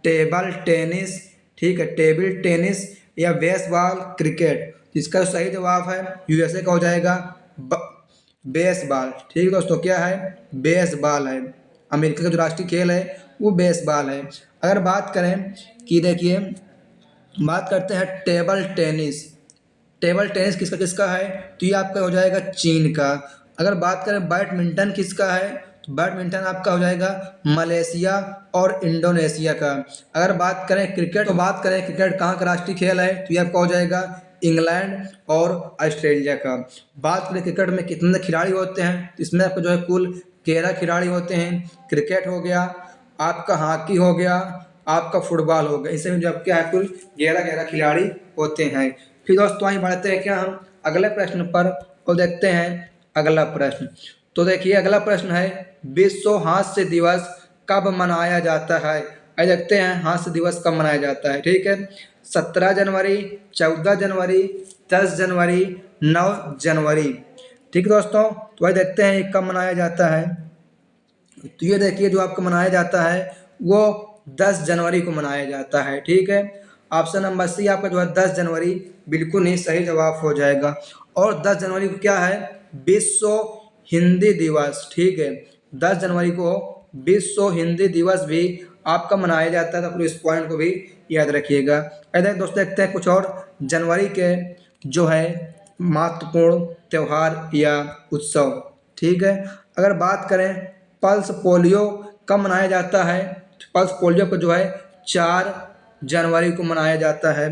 टेबल टेनिस, ठीक है, टेबल टेनिस या बेसबॉल, क्रिकेट। इसका सही जवाब है यूएसए का हो जाएगा बेसबॉल। ठीक है दोस्तों, क्या है, बेसबॉल है। अमेरिका का जो राष्ट्रीय खेल है वो बेसबॉल है। अगर बात करें कि देखिए बात करते हैं टेबल टेनिस। टेबल टेनिस किसका किसका है, तो ये आपका हो जाएगा चीन का। अगर बात करें बैडमिंटन किसका है, तो बैडमिंटन आपका हो जाएगा मलेशिया और इंडोनेशिया का। अगर बात करें क्रिकेट, तो बात करें क्रिकेट कहाँ का राष्ट्रीय खेल है, तो ये आपका हो जाएगा इंग्लैंड और ऑस्ट्रेलिया का। बात करें क्रिकेट में कितने खिलाड़ी होते हैं, तो इसमें आपको जो है कुल 11 खिलाड़ी होते हैं। क्रिकेट हो गया, आपका हॉकी हो गया, आपका फुटबॉल हो गया, इसमें जो क्या है कुल 11 खिलाड़ी होते हैं। फिर दोस्तों आइए बढ़ते हैं क्या हम अगले प्रश्न पर और देखते हैं अगला प्रश्न। तो देखिए अगला प्रश्न है विश्व हास्य दिवस कब मनाया जाता है। आइए देखते हैं हास्य दिवस कब मनाया जाता है। ठीक है, 17 जनवरी, 14 जनवरी, 10 जनवरी, 9 जनवरी। ठीक है दोस्तों, तो आइए देखते हैं ये कब मनाया जाता है। तो ये देखिए जो आपको मनाया जाता है वो 10 जनवरी को मनाया जाता है। ठीक है, ऑप्शन नंबर सी आपका जो है 10 जनवरी बिल्कुल ही सही जवाब हो जाएगा। और 10 जनवरी को क्या है, विश्व हिंदी दिवस। ठीक है, 10 जनवरी को विश्व हिंदी दिवस भी आपका मनाया जाता है। तो आप इस पॉइंट को भी याद रखिएगा। इधर दोस्तों देखते हैं कुछ और जनवरी के जो है महत्वपूर्ण त्यौहार या उत्सव। ठीक है, अगर बात करें पल्स पोलियो कब मनाया जाता है, तो पल्स पोलियो को जो है 4 जनवरी को मनाया जाता है।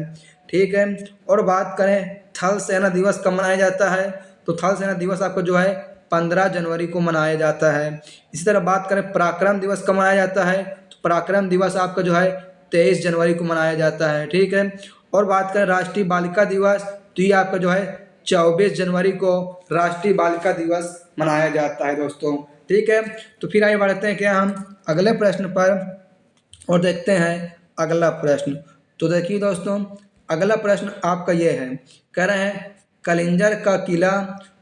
ठीक है, और बात करें थल सेना दिवस कब मनाया जाता है, तो थल सेना दिवस आपको जो है 15 जनवरी को मनाया जाता है। इसी तरह बात करें पराक्रम दिवस कब मनाया जाता है, तो पराक्रम दिवस आपका जो है 23 जनवरी को मनाया जाता है। ठीक है, और बात करें राष्ट्रीय बालिका दिवस, तो ये आपका जो है 24 जनवरी को राष्ट्रीय बालिका दिवस मनाया जाता है दोस्तों। ठीक है, तो फिर आगे बढ़ते हैं क्या हम अगले प्रश्न पर और देखते हैं अगला प्रश्न। तो देखिए दोस्तों, अगला प्रश्न आपका ये है, कह रहे हैं कलिंजर का किला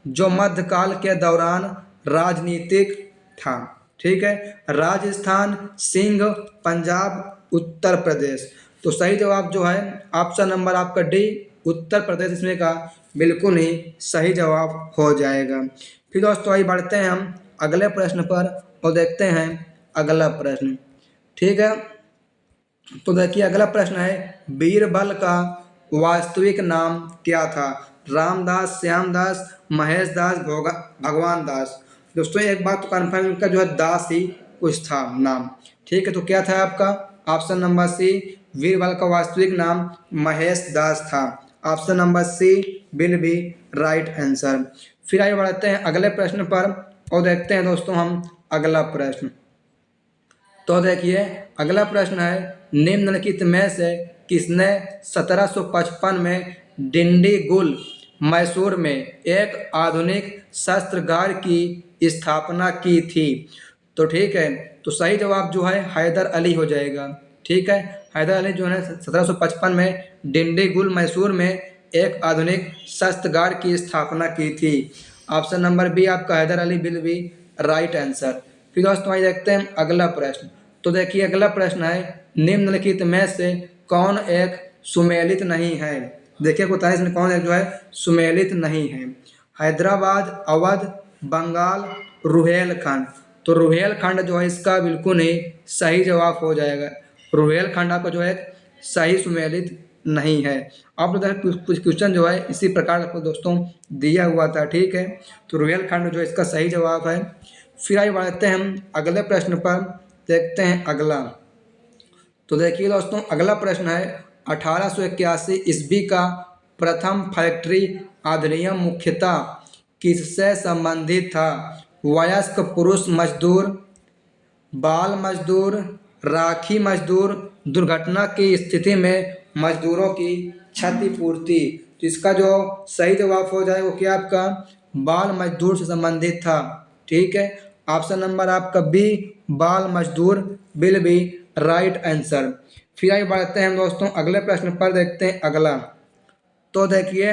जो मध्यकाल के दौरान राजनीतिक था। ठीक है, राजस्थान, सिंध, पंजाब, उत्तर प्रदेश। तो सही जवाब जो है ऑप्शन नंबर आपका डी उत्तर प्रदेश इसमें का बिल्कुल ही सही जवाब हो जाएगा। फिर दोस्तों आइए बढ़ते हैं हम अगले प्रश्न पर और देखते हैं अगला प्रश्न। ठीक है, तो देखिए अगला प्रश्न है बीरबल का वास्तविक नाम क्या था, रामदास, श्यामदास, महेश दास, भगवान दास। दोस्तों एक बात तो कन्फर्म, इनका जो है दास ही कुछ था नाम। ठीक है, तो क्या था आपका ऑप्शन नंबर सी, बीरबल का वास्तविक नाम महेश दास था। Option number C will be right answer. फिर आगे बढ़ते हैं अगले प्रश्न पर और देखते हैं दोस्तों हम अगला प्रश्न। तो देखिए अगला प्रश्न है निम्नलिखित में से किसने 1755 में डिंडीगुल मैसूर में एक आधुनिक शस्त्रागार की स्थापना की थी। तो ठीक है, तो सही जवाब जो है हैदर अली हो जाएगा। ठीक है, हैदर अली जो है 1755 में डिंडीगुल मैसूर में एक आधुनिक शस्त्रागार की स्थापना की थी। ऑप्शन नंबर बी आपका Haidar Ali will be right answer. फिर दोस्तों आइए देखते हैं अगला प्रश्न। तो देखिए अगला प्रश्न है निम्नलिखित में से कौन एक सुमेलित नहीं है। देखिए बताइए इसमें कौन एक जो है सुमेलित नहीं है। हैदराबाद, अवध, बंगाल, रुहेलखंड। तो रुहेलखंड जो है इसका बिल्कुल ही सही जवाब हो जाएगा। रुहेलखंड आपका जो है सही सुमेलित नहीं है। आप लोग कुछ क्वेश्चन जो है इसी प्रकार आपको दोस्तों दिया हुआ था। ठीक है, तो रुहेलखंड जो है इसका सही जवाब है। फिर आगे बढ़ते हैं हम अगले प्रश्न पर, देखते हैं अगला। तो देखिए दोस्तों अगला प्रश्न है 1881 ईस्वी का प्रथम फैक्ट्री अधिनियम मुख्यतः किससे संबंधित था, वयस्क पुरुष मजदूर, बाल मजदूर, राखी मजदूर, दुर्घटना की स्थिति में मजदूरों की क्षतिपूर्ति। तो इसका जो सही जवाब हो जाए वो क्या आपका बाल मजदूर से संबंधित था। ठीक है, ऑप्शन नंबर आपका बी बाल मजदूर विल बी राइट आंसर। फिर आगे बढ़ते हैं हम दोस्तों अगले प्रश्न पर, देखते हैं अगला। तो देखिए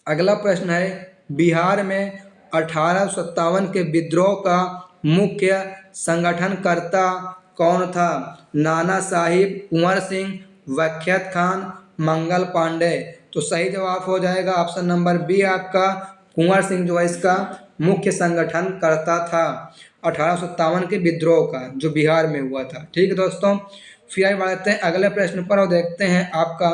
अगला प्रश्न है बिहार में 1857 के विद्रोह का मुख्य संगठनकर्ता कौन था, नाना साहिब, कुंवर सिंह, वख्यत खान, मंगल पांडे। तो सही जवाब हो जाएगा ऑप्शन नंबर बी आपका कुंवर सिंह जो है इसका मुख्य संगठन करता था 1857 के विद्रोह का जो बिहार में हुआ था। ठीक है दोस्तों, फिर आगे बढ़ते हैं अगले प्रश्न पर और देखते हैं आपका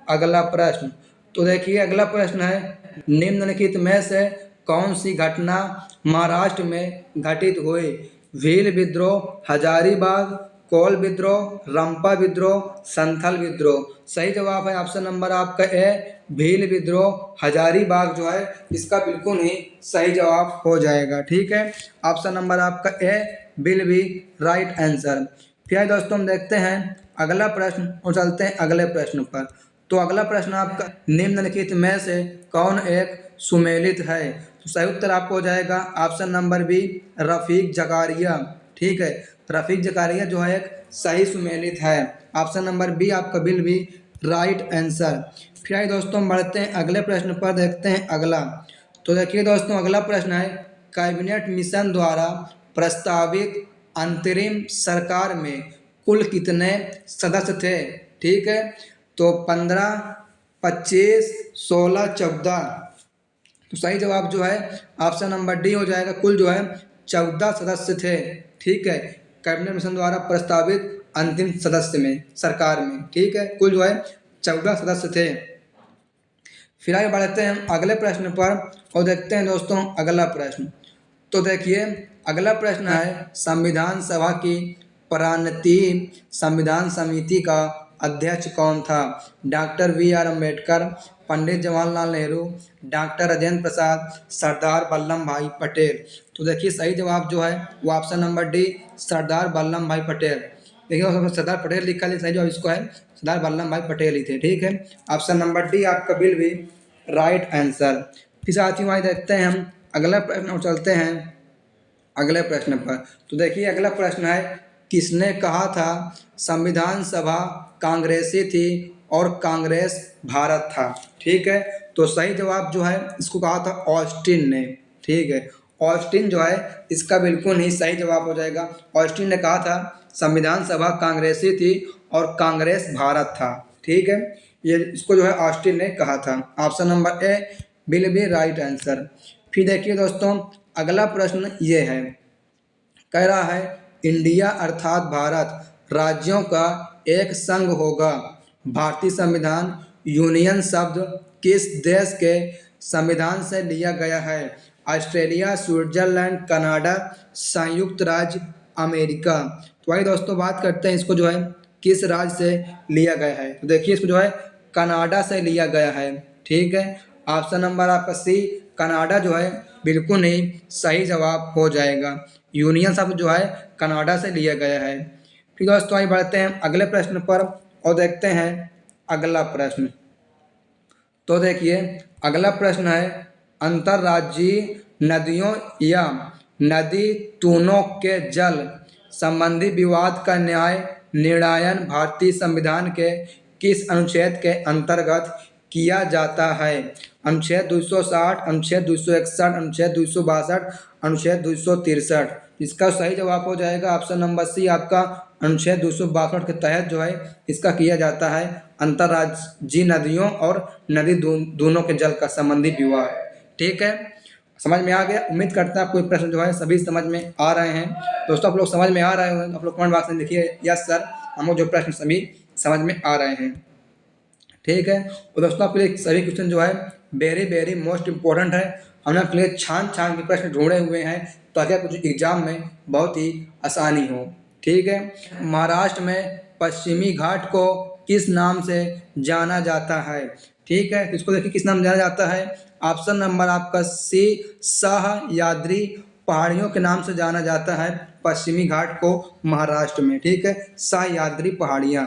अगला प्रश्न। तो देखिए अगला प्रश्न है निम्नलिखित में से कौन सी घटना महाराष्ट्र में घटित हुई, भील विद्रोह, हजारीबाग, कोल विद्रोह, रंपा विद्रोह, संथल विद्रोह। सही जवाब है ऑप्शन नंबर आपका ए भील विद्रोह, हजारीबाग जो है इसका बिल्कुल ही सही जवाब हो जाएगा। ठीक है, ऑप्शन नंबर आपका ए विल बी राइट आंसर। फिर दोस्तों हम देखते हैं अगला प्रश्न और चलते हैं अगले प्रश्न पर। तो अगला प्रश्न आपका निम्नलिखित में से कौन एक सुमेलित है। तो सही उत्तर आपको हो जाएगा option number B Rafiq Zakaria. ठीक है, रफीक जकारिया जो है एक सही सुमेलित है। ऑप्शन नंबर बी आपका विल बी राइट आंसर। फिर आइए दोस्तों हम बढ़ते हैं अगले प्रश्न पर, देखते हैं अगला। तो देखिए दोस्तों अगला प्रश्न है कैबिनेट मिशन द्वारा प्रस्तावित अंतरिम सरकार में कुल कितने सदस्य थे। ठीक है, तो 15, 25, 16, 14। तो सही जवाब जो है ऑप्शन नंबर डी हो जाएगा, कुल जो है 14 सदस्य थे। ठीक है, कैबिनेट मिशन द्वारा प्रस्तावित अंतिम सदस्य में सरकार में। ठीक है, कुल जो है 14 सदस्य थे। फिर आगे बढ़ते हैं अगले प्रश्न पर और देखते हैं दोस्तों अगला प्रश्न। तो देखिए अगला प्रश्न है, संविधान सभा की प्रांतीय संविधान समिति का अध्यक्ष कौन था? Doctor B R Ambedkar, Pandit Jawaharlal Nehru, doctor Rajendra Prasad, Sardar Vallabh bhai Patel. तो देखिए सही जवाब जो है वो option number D, Sardar Vallabh bhai Patel. देखिए उसमें सरदार पटेल लिखा है, सही जवाब इसको है सरदार वल्लभ भाई पटेल ही थे। ठीक है, ऑप्शन नंबर डी आपका बिल भी राइट आंसर। फिर साथियों आइए देखते हैं हम अगला प्रश्न और चलते हैं अगले प्रश्न पर। तो देखिए अगला प्रश्न है, किसने कहा था संविधान सभा कांग्रेसी थी और कांग्रेस भारत था? ठीक है, तो सही जवाब जो है इसको कहा था ऑस्टिन ने। ठीक है, ऑस्टिन जो है इसका बिल्कुल ही सही जवाब हो जाएगा। ऑस्टिन ने कहा था संविधान सभा कांग्रेसी थी और कांग्रेस भारत था। ठीक है, ये इसको जो है ऑस्टिन ने कहा था। Option number A will be right answer. फिर देखिए दोस्तों अगला प्रश्न ये है, कह रहा है इंडिया अर्थात भारत राज्यों का एक संघ होगा। भारतीय संविधान यूनियन शब्द किस देश के संविधान से लिया गया है? ऑस्ट्रेलिया, स्विट्जरलैंड, कनाडा, संयुक्त राज्य अमेरिका। तो आइए दोस्तों बात करते हैं इसको जो है किस राज्य से लिया गया है। तो देखिए इसको जो है कनाडा से लिया गया है। ठीक है, ऑप्शन नंबर आपका सी कनाडा जो है बिल्कुल ही सही जवाब हो जाएगा। यूनियन शब्द जो है कनाडा से लिया गया है। फिर दोस्तों आइए बढ़ते हैं अगले प्रश्न पर और देखते हैं अगला प्रश्न। तो देखिए अगला प्रश्न है, अंतर्राज्यीय नदियों या नदी तूनों के जल संबंधी विवाद का न्याय निर्णयन भारतीय संविधान के किस अनुच्छेद के अंतर्गत किया जाता है? अनुच्छेद 260, अनुच्छेद 261, अनुच्छेद 262, अनुच्छेद 263। इसका सही जवाब हो जाएगा ऑप्शन नंबर सी आपका अनुच्छेद 262 के तहत जो है इसका किया जाता है अंतर्राज्यीय नदियों और नदी दोनों के जल का संबंधी विवाद। ठीक है, समझ में आ गया? उम्मीद करता है कोई प्रश्न जो है सभी समझ में आ रहे हैं। दोस्तों आप लोग समझ में आ रहे हो आप लोग कमेंट बॉक्स में लिखिए यस सर, हम लोग जो प्रश्न सभी समझ में आ रहे हैं। ठीक है, और दोस्तों आपके लिए सभी क्वेश्चन जो है वेरी मोस्ट इम्पोर्टेंट है। हमने आपके लिए छान के प्रश्न ढूंढे हुए हैं ताकि आपको एग्जाम में बहुत ही आसानी हो। ठीक है, महाराष्ट्र में पश्चिमी घाट को किस नाम से जाना जाता है? ठीक है, इसको देखिए किस नाम जाना जाता है। ऑप्शन नंबर आपका सी सह्याद्री पहाड़ियों के नाम से जाना जाता है पश्चिमी घाट को महाराष्ट्र में। ठीक है, सह्याद्री पहाड़ियाँ।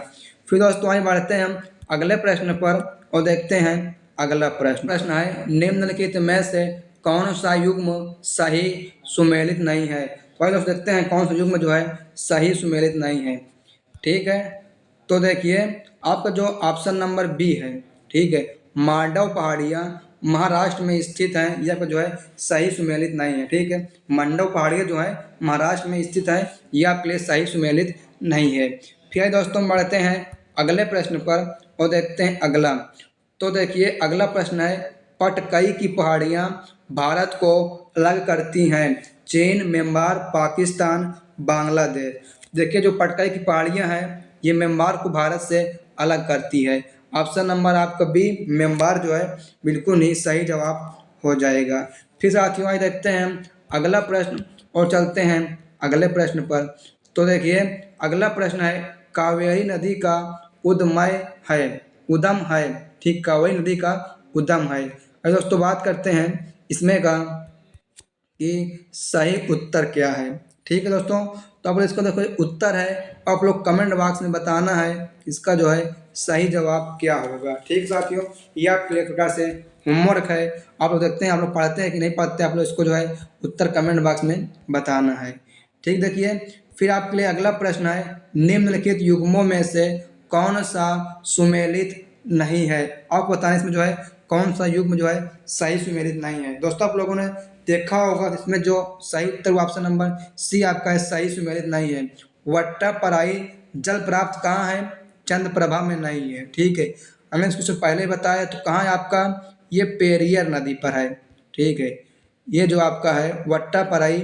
फिर दोस्तों आइए बढ़ते हैं हम अगले प्रश्न पर और देखते हैं अगला प्रश्न है, निम्नलिखित में से कौन सा युग्म सही सुमेलित नहीं है? तो दोस्तों देखते हैं कौन सा युग्म जो है सही सुमेलित नहीं है। ठीक है, तो देखिए आपका जो ऑप्शन नंबर बी है, ठीक है, मांडव पहाड़ियाँ महाराष्ट्र में स्थित हैं, यह जो है सही सुमेलित नहीं है। ठीक है, मांडव पहाड़ियाँ जो है महाराष्ट्र में स्थित है, यह आपके लिए सही सुमेलित नहीं है। फिर दोस्तों बढ़ते हैं अगले प्रश्न पर और देखते हैं अगला। तो देखिए अगला प्रश्न है, पटकई की पहाड़ियाँ भारत को अलग करती हैं? चीन, म्यांमार, पाकिस्तान, बांग्लादेश। देखिए जो पटकई की पहाड़ियाँ हैं ये म्यांमार को भारत से अलग करती है। ऑप्शन नंबर आपका बी म्यांमार जो है बिल्कुल ही सही जवाब हो जाएगा। फिर साथियों आइए देखते हैं अगला प्रश्न और चलते हैं अगले प्रश्न पर। तो देखिए अगला प्रश्न है, कावेरी नदी का उद्गम है। ठीक, कावेरी नदी का उद्गम है। और दोस्तों बात करते हैं इसमें का कि सही उत्तर क्या है। ठीक है दोस्तों, तो आप इसका देखो उत्तर है, आप लोग कमेंट बॉक्स में बताना है इसका जो है सही जवाब क्या होगा। ठीक साथियों, यह आपके लिए एक प्रकार से होमवर्क है। आप लोग देखते हैं आप लोग पढ़ते हैं कि नहीं पढ़ते, आप लोग इसको जो है उत्तर कमेंट बॉक्स में बताना है। ठीक, देखिए फिर आपके लिए अगला प्रश्न है, निम्नलिखित युग्मों में से कौन सा सुमेलित नहीं है? आपको बताना इसमें जो है कौन सा युग्म जो है सही सुमेलित नहीं है। दोस्तों आप लोगों ने देखा होगा इसमें जो सही उत्तर ऑप्शन नंबर सी आपका है सही सुमेलित नहीं है। वट्टापराई जल प्राप्त कहाँ है? चंद्रप्रभा में नहीं है। ठीक है, हमने इसको पहले बताया, तो कहाँ है आपका? ये पेरियर नदी पर है। ठीक है, ये जो आपका है वट्टापराई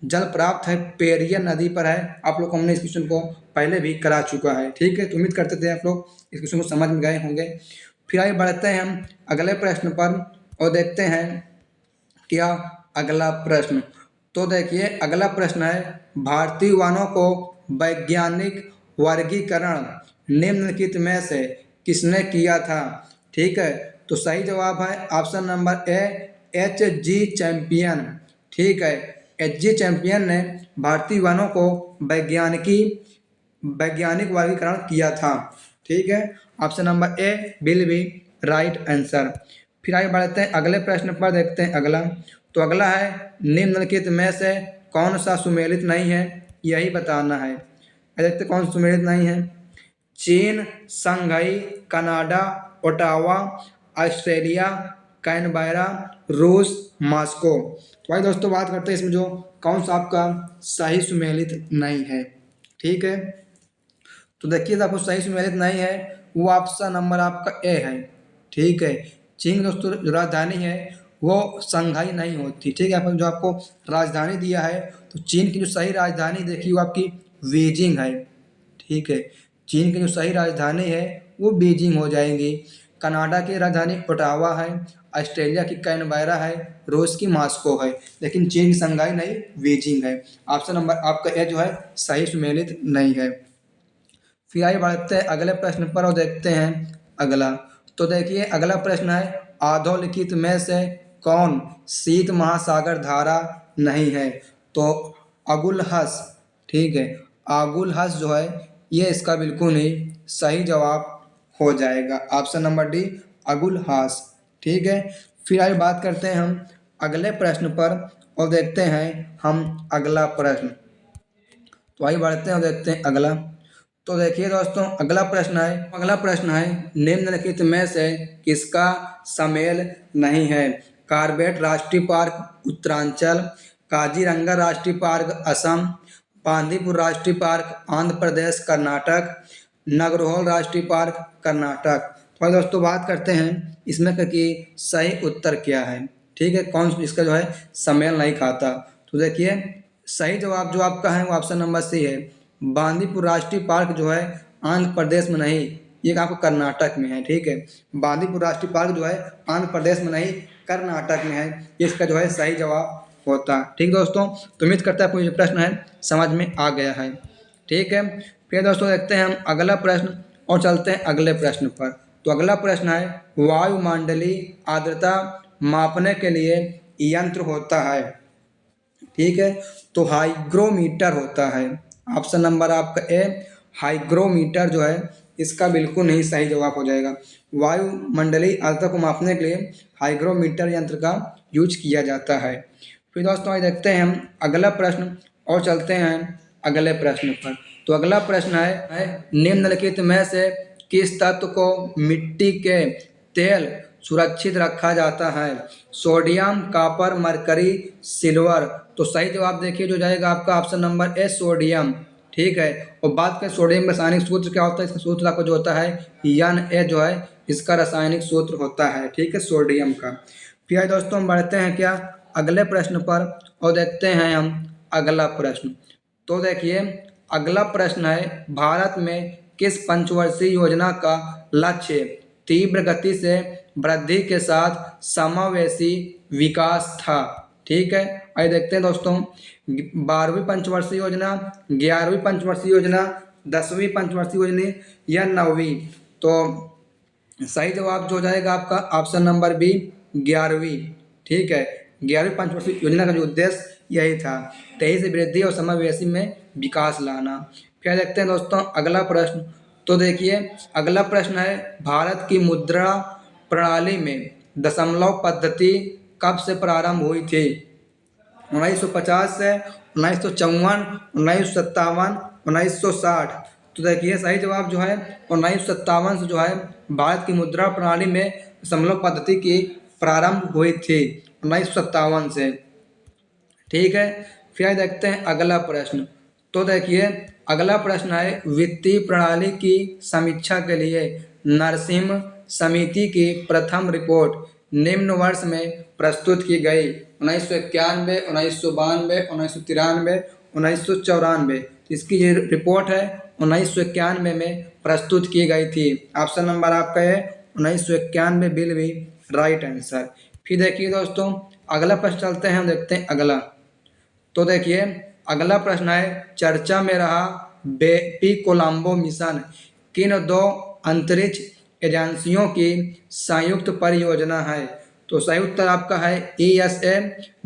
जल प्राप्त है पेरियर नदी पर है। आप लोग हमने इस क्वेश्चन को पहले भी करा चुका है, ठीक है। तो उम्मीद करते थे आप लोग इस क्वेश्चन को समझ में गए होंगे। फिर आगे बढ़ते हैं हम अगले प्रश्न पर और देखते हैं क्या अगला प्रश्न। तो देखिए अगला प्रश्न है, भारतीय वाहनों को वैज्ञानिक वर्गीकरण निम्नलिखित में से किसने किया था? ठीक है, तो सही जवाब है option number A, H G champion. ठीक है, एच जी चैंपियन ने भारतीय वाहनों को वैज्ञानिक वर्गीकरण किया था। ठीक है, option number A will be right answer. फिर आगे बढ़ते हैं अगले प्रश्न पर, देखते हैं अगला। तो अगला है, निम्नलिखित में से कौन सा सुमेलित नहीं है, यही बताना है। देखते कौन सा सुमेलित नहीं है। चीन, Shanghai, Canada, Ottawa, Australia, Canberra, रूस, मॉस्को। तो भाई दोस्तों बात करते हैं इसमें जो कौन सा आपका सही सुमेलित नहीं है। ठीक है, तो देखिए आपको सही सुमेलित नहीं है वो ऑप्शन नंबर आपका ए है। ठीक है, चीन दोस्तों जो राजधानी है वो शंघाई नहीं होती। ठीक है, अपन जो आपको राजधानी दिया है तो चीन की जो सही राजधानी देखिए वो आपकी बीजिंग है। ठीक है, चीन की जो सही राजधानी है वो बीजिंग हो जाएंगी। कनाडा की राजधानी ओटावा है, ऑस्ट्रेलिया की कैनबरा है, रूस की मॉस्को है, लेकिन चीन की शंघाई नहीं बीजिंग है। ऑप्शन नंबर आपका ए जो है सही सुमेलित नहीं है। फिर आगे बढ़ते हैं अगले प्रश्न पर और देखते हैं अगला। तो देखिए अगला प्रश्न है, अधोलिखित में से कौन शीत महासागर धारा नहीं है? तो अगुलहस। ठीक है, अगुलहस जो है ये इसका बिल्कुल ही सही जवाब हो जाएगा, ऑप्शन नंबर डी अगुलहस। ठीक है, फिर आगे बात करते हैं हम अगले प्रश्न पर और देखते हैं हम अगला प्रश्न। तो आगे बढ़ते हैं और देखते हैं अगला। तो देखिए दोस्तों अगला प्रश्न है, निम्नलिखित में से किसका समेल नहीं है? कार्बेट राष्ट्रीय पार्क उत्तरांचल, काजीरंगा राष्ट्रीय पार्क असम, बांदीपुर राष्ट्रीय पार्क आंध्र प्रदेश कर्नाटक, नागरहोल राष्ट्रीय पार्क कर्नाटक। तो दोस्तों बात करते हैं इसमें कि सही उत्तर क्या है। ठीक है, कौन इसका जो है समेल नहीं खाता। तो देखिए सही जवाब जो आपका है वो ऑप्शन नंबर सी है। बांदीपुर राष्ट्रीय पार्क जो है आंध्र प्रदेश में नहीं, ये आपको कर्नाटक में है। ठीक है, बांदीपुर राष्ट्रीय पार्क जो है आंध्र प्रदेश में नहीं कर्नाटक में है, इसका जो है सही जवाब होता। ठीक दोस्तों, तो उम्मीद करता है आपको ये प्रश्न है समझ में आ गया है। ठीक है, फिर दोस्तों देखते हैं हम अगला प्रश्न और चलते हैं अगले प्रश्न पर। तो अगला प्रश्न है, वायुमंडलीय आर्द्रता मापने के लिए यंत्र होता है। ठीक है, तो हाइग्रोमीटर होता है। ऑप्शन नंबर आपका ए हाइग्रोमीटर जो है इसका बिल्कुल नहीं सही जवाब हो जाएगा। वायुमंडलीय आर्द्रता को मापने के लिए हाइग्रोमीटर यंत्र का यूज किया जाता है। फिर दोस्तों आइए देखते हैं हम अगला प्रश्न और चलते हैं अगले प्रश्न पर। तो अगला प्रश्न है निम्नलिखित में से किस तत्व को मिट्टी के तेल सुरक्षित रखा जाता है? Sodium, copper, mercury, silver. तो सही जवाब देखिए जो जाएगा आपका ऑप्शन नंबर ए सोडियम। ठीक है, और बात करें सोडियम का रासायनिक सूत्र क्या होता है, इसका सूत्र आपको जो होता है Na जो है इसका रासायनिक सूत्र होता है। ठीक है, सोडियम का। फिर दोस्तों हम बढ़ते हैं क्या अगले प्रश्न पर और देखते हैं हम अगला प्रश्न। तो देखिए अगला प्रश्न है, भारत में किस पंचवर्षीय योजना का लक्ष्य तीव्र गति से वृद्धि के साथ समावेशी विकास था? ठीक है, आइए देखते हैं दोस्तों 12वीं पंचवर्षीय योजना, 11वीं पंचवर्षीय योजना, 10वीं पंचवर्षीय योजना या 9वीं। तो सही जवाब जो हो जाएगा आपका ऑप्शन नंबर बी 11वीं। ठीक है, 11वीं पंचवर्षीय योजना का जो उद्देश्य यही था, तेजी से वृद्धि और समावेशी में विकास लाना। फिर देखते हैं दोस्तों अगला प्रश्न। तो देखिए अगला प्रश्न है, भारत की मुद्रा प्रणाली में दशमलव पद्धति कब से प्रारंभ हुई थी? 1950 से, 1954, 1957, 1960। तो देखिए सही जवाब जो है 1957 से जो है भारत की मुद्रा प्रणाली में दशमलव पद्धति की प्रारंभ हुई थी 1957 से। ठीक है, फिर देखते हैं अगला प्रश्न। तो देखिए अगला प्रश्न है, वित्तीय प्रणाली की समीक्षा के लिए नरसिम्हा समिति की प्रथम रिपोर्ट निम्न वर्ष में प्रस्तुत की गई? 1991, 1992, 1993, 1994। इसकी ये रिपोर्ट है 1991 में प्रस्तुत की गई थी। ऑप्शन नंबर आपका है 1991 बिल भी राइट आंसर। फिर देखिए दोस्तों, अगला प्रश्न चलते हैं, हम देखते हैं अगला। तो देखिए अगला प्रश्न है, चर्चा में रहा बेपी कोलंबो मिशन किन दो अंतरिक्ष एजेंसियों की संयुक्त परियोजना है? तो संयुक्त आपका है ESA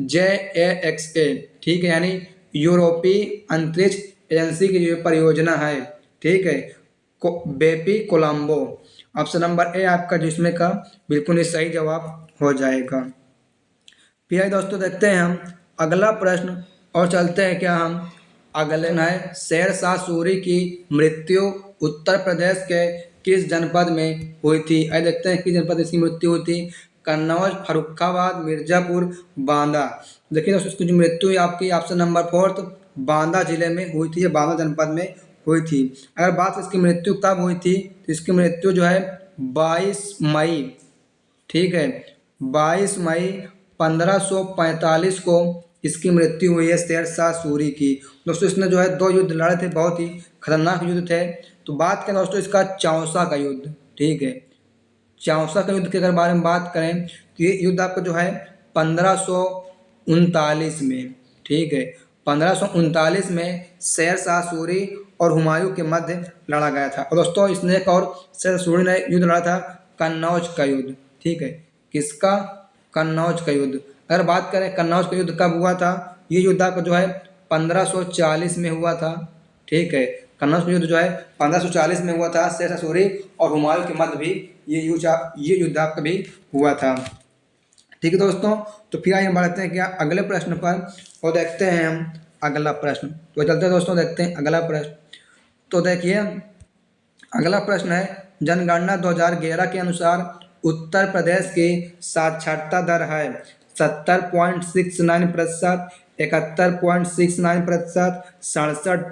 JAXA, ठीक है, यानी यूरोपीय अंतरिक्ष एजेंसी की जो परियोजना है, ठीक है, बेपी कोलंबो। ऑप्शन नंबर ए आपका जिसमें का बिल्कुल ही सही जवाब हो जाएगा। फिर दोस्तों देखते हैं हम अगला प्रश्न और चलते हैं क्या हम अगले है, शेरशाह सूरी की मृत्यु उत्तर प्रदेश के किस जनपद में हुई थी? आइए देखते हैं किस जनपद इसकी मृत्यु हुई थी। कन्नौज, फर्रुखाबाद, मिर्जापुर, बांदा। देखिए दोस्तों इसकी जो मृत्यु है आपकी ऑप्शन नंबर 4 बांदा जिले में हुई थी, बांदा जनपद में हुई थी। अगर बात इसकी मृत्यु कब हुई थी तो इसकी मृत्यु जो है 22 मई, ठीक है, 22 मई 1545 को इसकी मृत्यु हुई है शेरशाह सूरी की। दोस्तों इसने जो है 2 युद्ध लड़े थे, बहुत ही खतरनाक युद्ध थे। तो बात करें दोस्तों इसका चौसा का युद्ध, ठीक है, चौसा का युद्ध के अगर बारे में बात करें तो ये युद्ध आपका जो है 1539 में, ठीक है, 1539 में शेरशाह सूरी और हुमायूं के मध्य लड़ा गया था। और दोस्तों इसने एक और शेरशाह सूरी ने युद्ध लड़ा था, कन्नौज का युद्ध, ठीक है, किसका? कन्नौज का युद्ध। अगर बात करें कन्नौज का युद्ध कब हुआ था, ये युद्ध आपका जो है 1540 में हुआ था, ठीक है, कन्नौज का युद्ध जो है 1540 में हुआ था। शेरशाह सूरी और हुमायूं के मध्य भी ये युद्ध आपका भी हुआ था, ठीक है दोस्तों। तो फिर आइए बढ़ते हैं क्या अगले प्रश्न पर और देखते हैं हम अगला प्रश्न। तो चलते हैं दोस्तों, देखते हैं अगला प्रश्न। तो देखिए अगला प्रश्न है, जनगणना 2011 के अनुसार उत्तर प्रदेश की साक्षरता दर है 70.69%, 71.69%, 67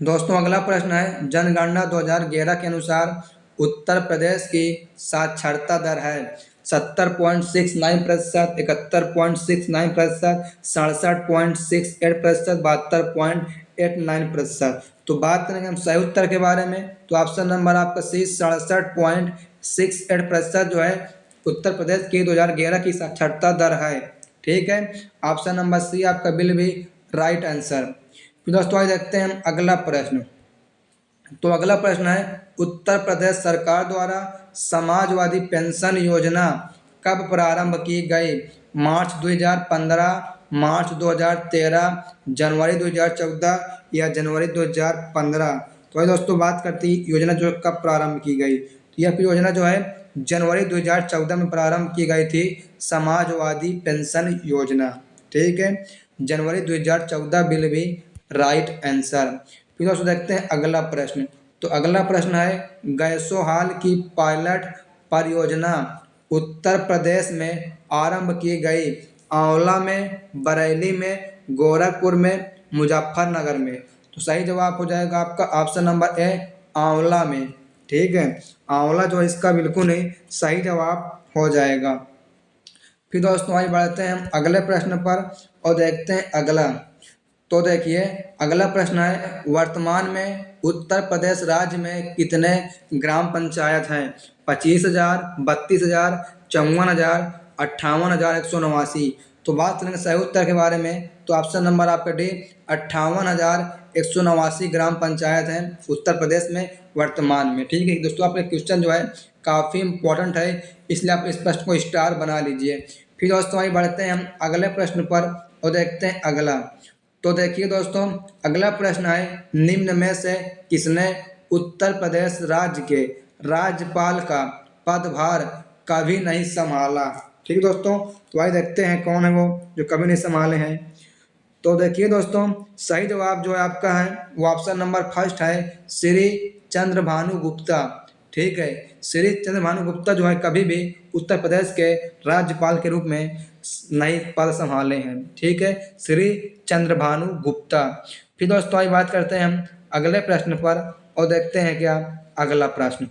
दोस्तों अगला प्रश्न है, जनगणना 2011 के अनुसार उत्तर प्रदेश की साक्षरता दर है 70.69%, 71.69%, 67.68%, 72.89%। तो बात करेंगे हम सही उत्तर के बारे में तो ऑप्शन नंबर आपका सी 67.68% जो है उत्तर प्रदेश की 2011 की साक्षरता दर है, ठीक है। ऑप्शन नंबर सी आपका बिल भी राइट आंसर। फिर दोस्तों आइए देखते हैं हम अगला प्रश्न। तो अगला प्रश्न है, उत्तर प्रदेश सरकार द्वारा समाजवादी पेंशन योजना कब प्रारंभ की गई? मार्च 2015, मार्च 2013, जनवरी 2014 या जनवरी 2015? तो ये दोस्तों बात करती योजना जो कब प्रारंभ की गई, तो यह योजना जो है जनवरी 2014 में प्रारंभ की गई थी, समाजवादी पेंशन योजना, ठीक है, जनवरी 2014 बिल भी राइट आंसर। फिर दोस्तों देखते हैं अगला प्रश्न। तो अगला प्रश्न है, गैसोहाल की पायलट परियोजना उत्तर प्रदेश में आरंभ की गई, आंवला में, बरेली में, गोरखपुर में, मुजफ्फरनगर में? तो सही जवाब हो जाएगा आपका ऑप्शन नंबर ए आंवला में, ठीक है, आंवला जो है इसका बिल्कुल ही सही जवाब हो जाएगा। फिर दोस्तों आइए बढ़ते हैं हम अगले प्रश्न पर और देखते हैं अगला। तो देखिए अगला प्रश्न है, वर्तमान में उत्तर प्रदेश राज्य में कितने ग्राम पंचायत हैं? 25,000, 32,000, 54,000, 58,189? तो बात करेंगे सही उत्तर के बारे में तो ऑप्शन नंबर आपका डी 58,189 ग्राम पंचायत हैं उत्तर प्रदेश में वर्तमान में, ठीक है दोस्तों। आपका क्वेश्चन जो है काफ़ी इंपॉर्टेंट है, इसलिए आप इस प्रश्न को स्टार बना लीजिए। फिर दोस्तों आइए बढ़ते हैं हम अगले प्रश्न पर और देखते हैं अगला। तो देखिए दोस्तों अगला प्रश्न है, निम्न में से किसने उत्तर प्रदेश राज्य के राज्यपाल का पदभार कभी नहीं संभाला? ठीक है दोस्तों, तो आइए देखते हैं कौन है वो जो कभी नहीं संभाले हैं। तो देखिए दोस्तों, सही जवाब जो है आपका है वो ऑप्शन नंबर फर्स्ट है, श्री चंद्रभानु गुप्ता। ठीक है, श्री चंद्रभानु गुप्ता जो है कभी भी उत्तर प्रदेश के राज्यपाल के रूप में नहीं पद संभाले हैं। ठीक है, श्री चंद्रभानु गुप्ता। फिर दोस्तों आइए बात करते हैं हम अगले प्रश्न पर और देखते हैं क्या अगला प्रश्न।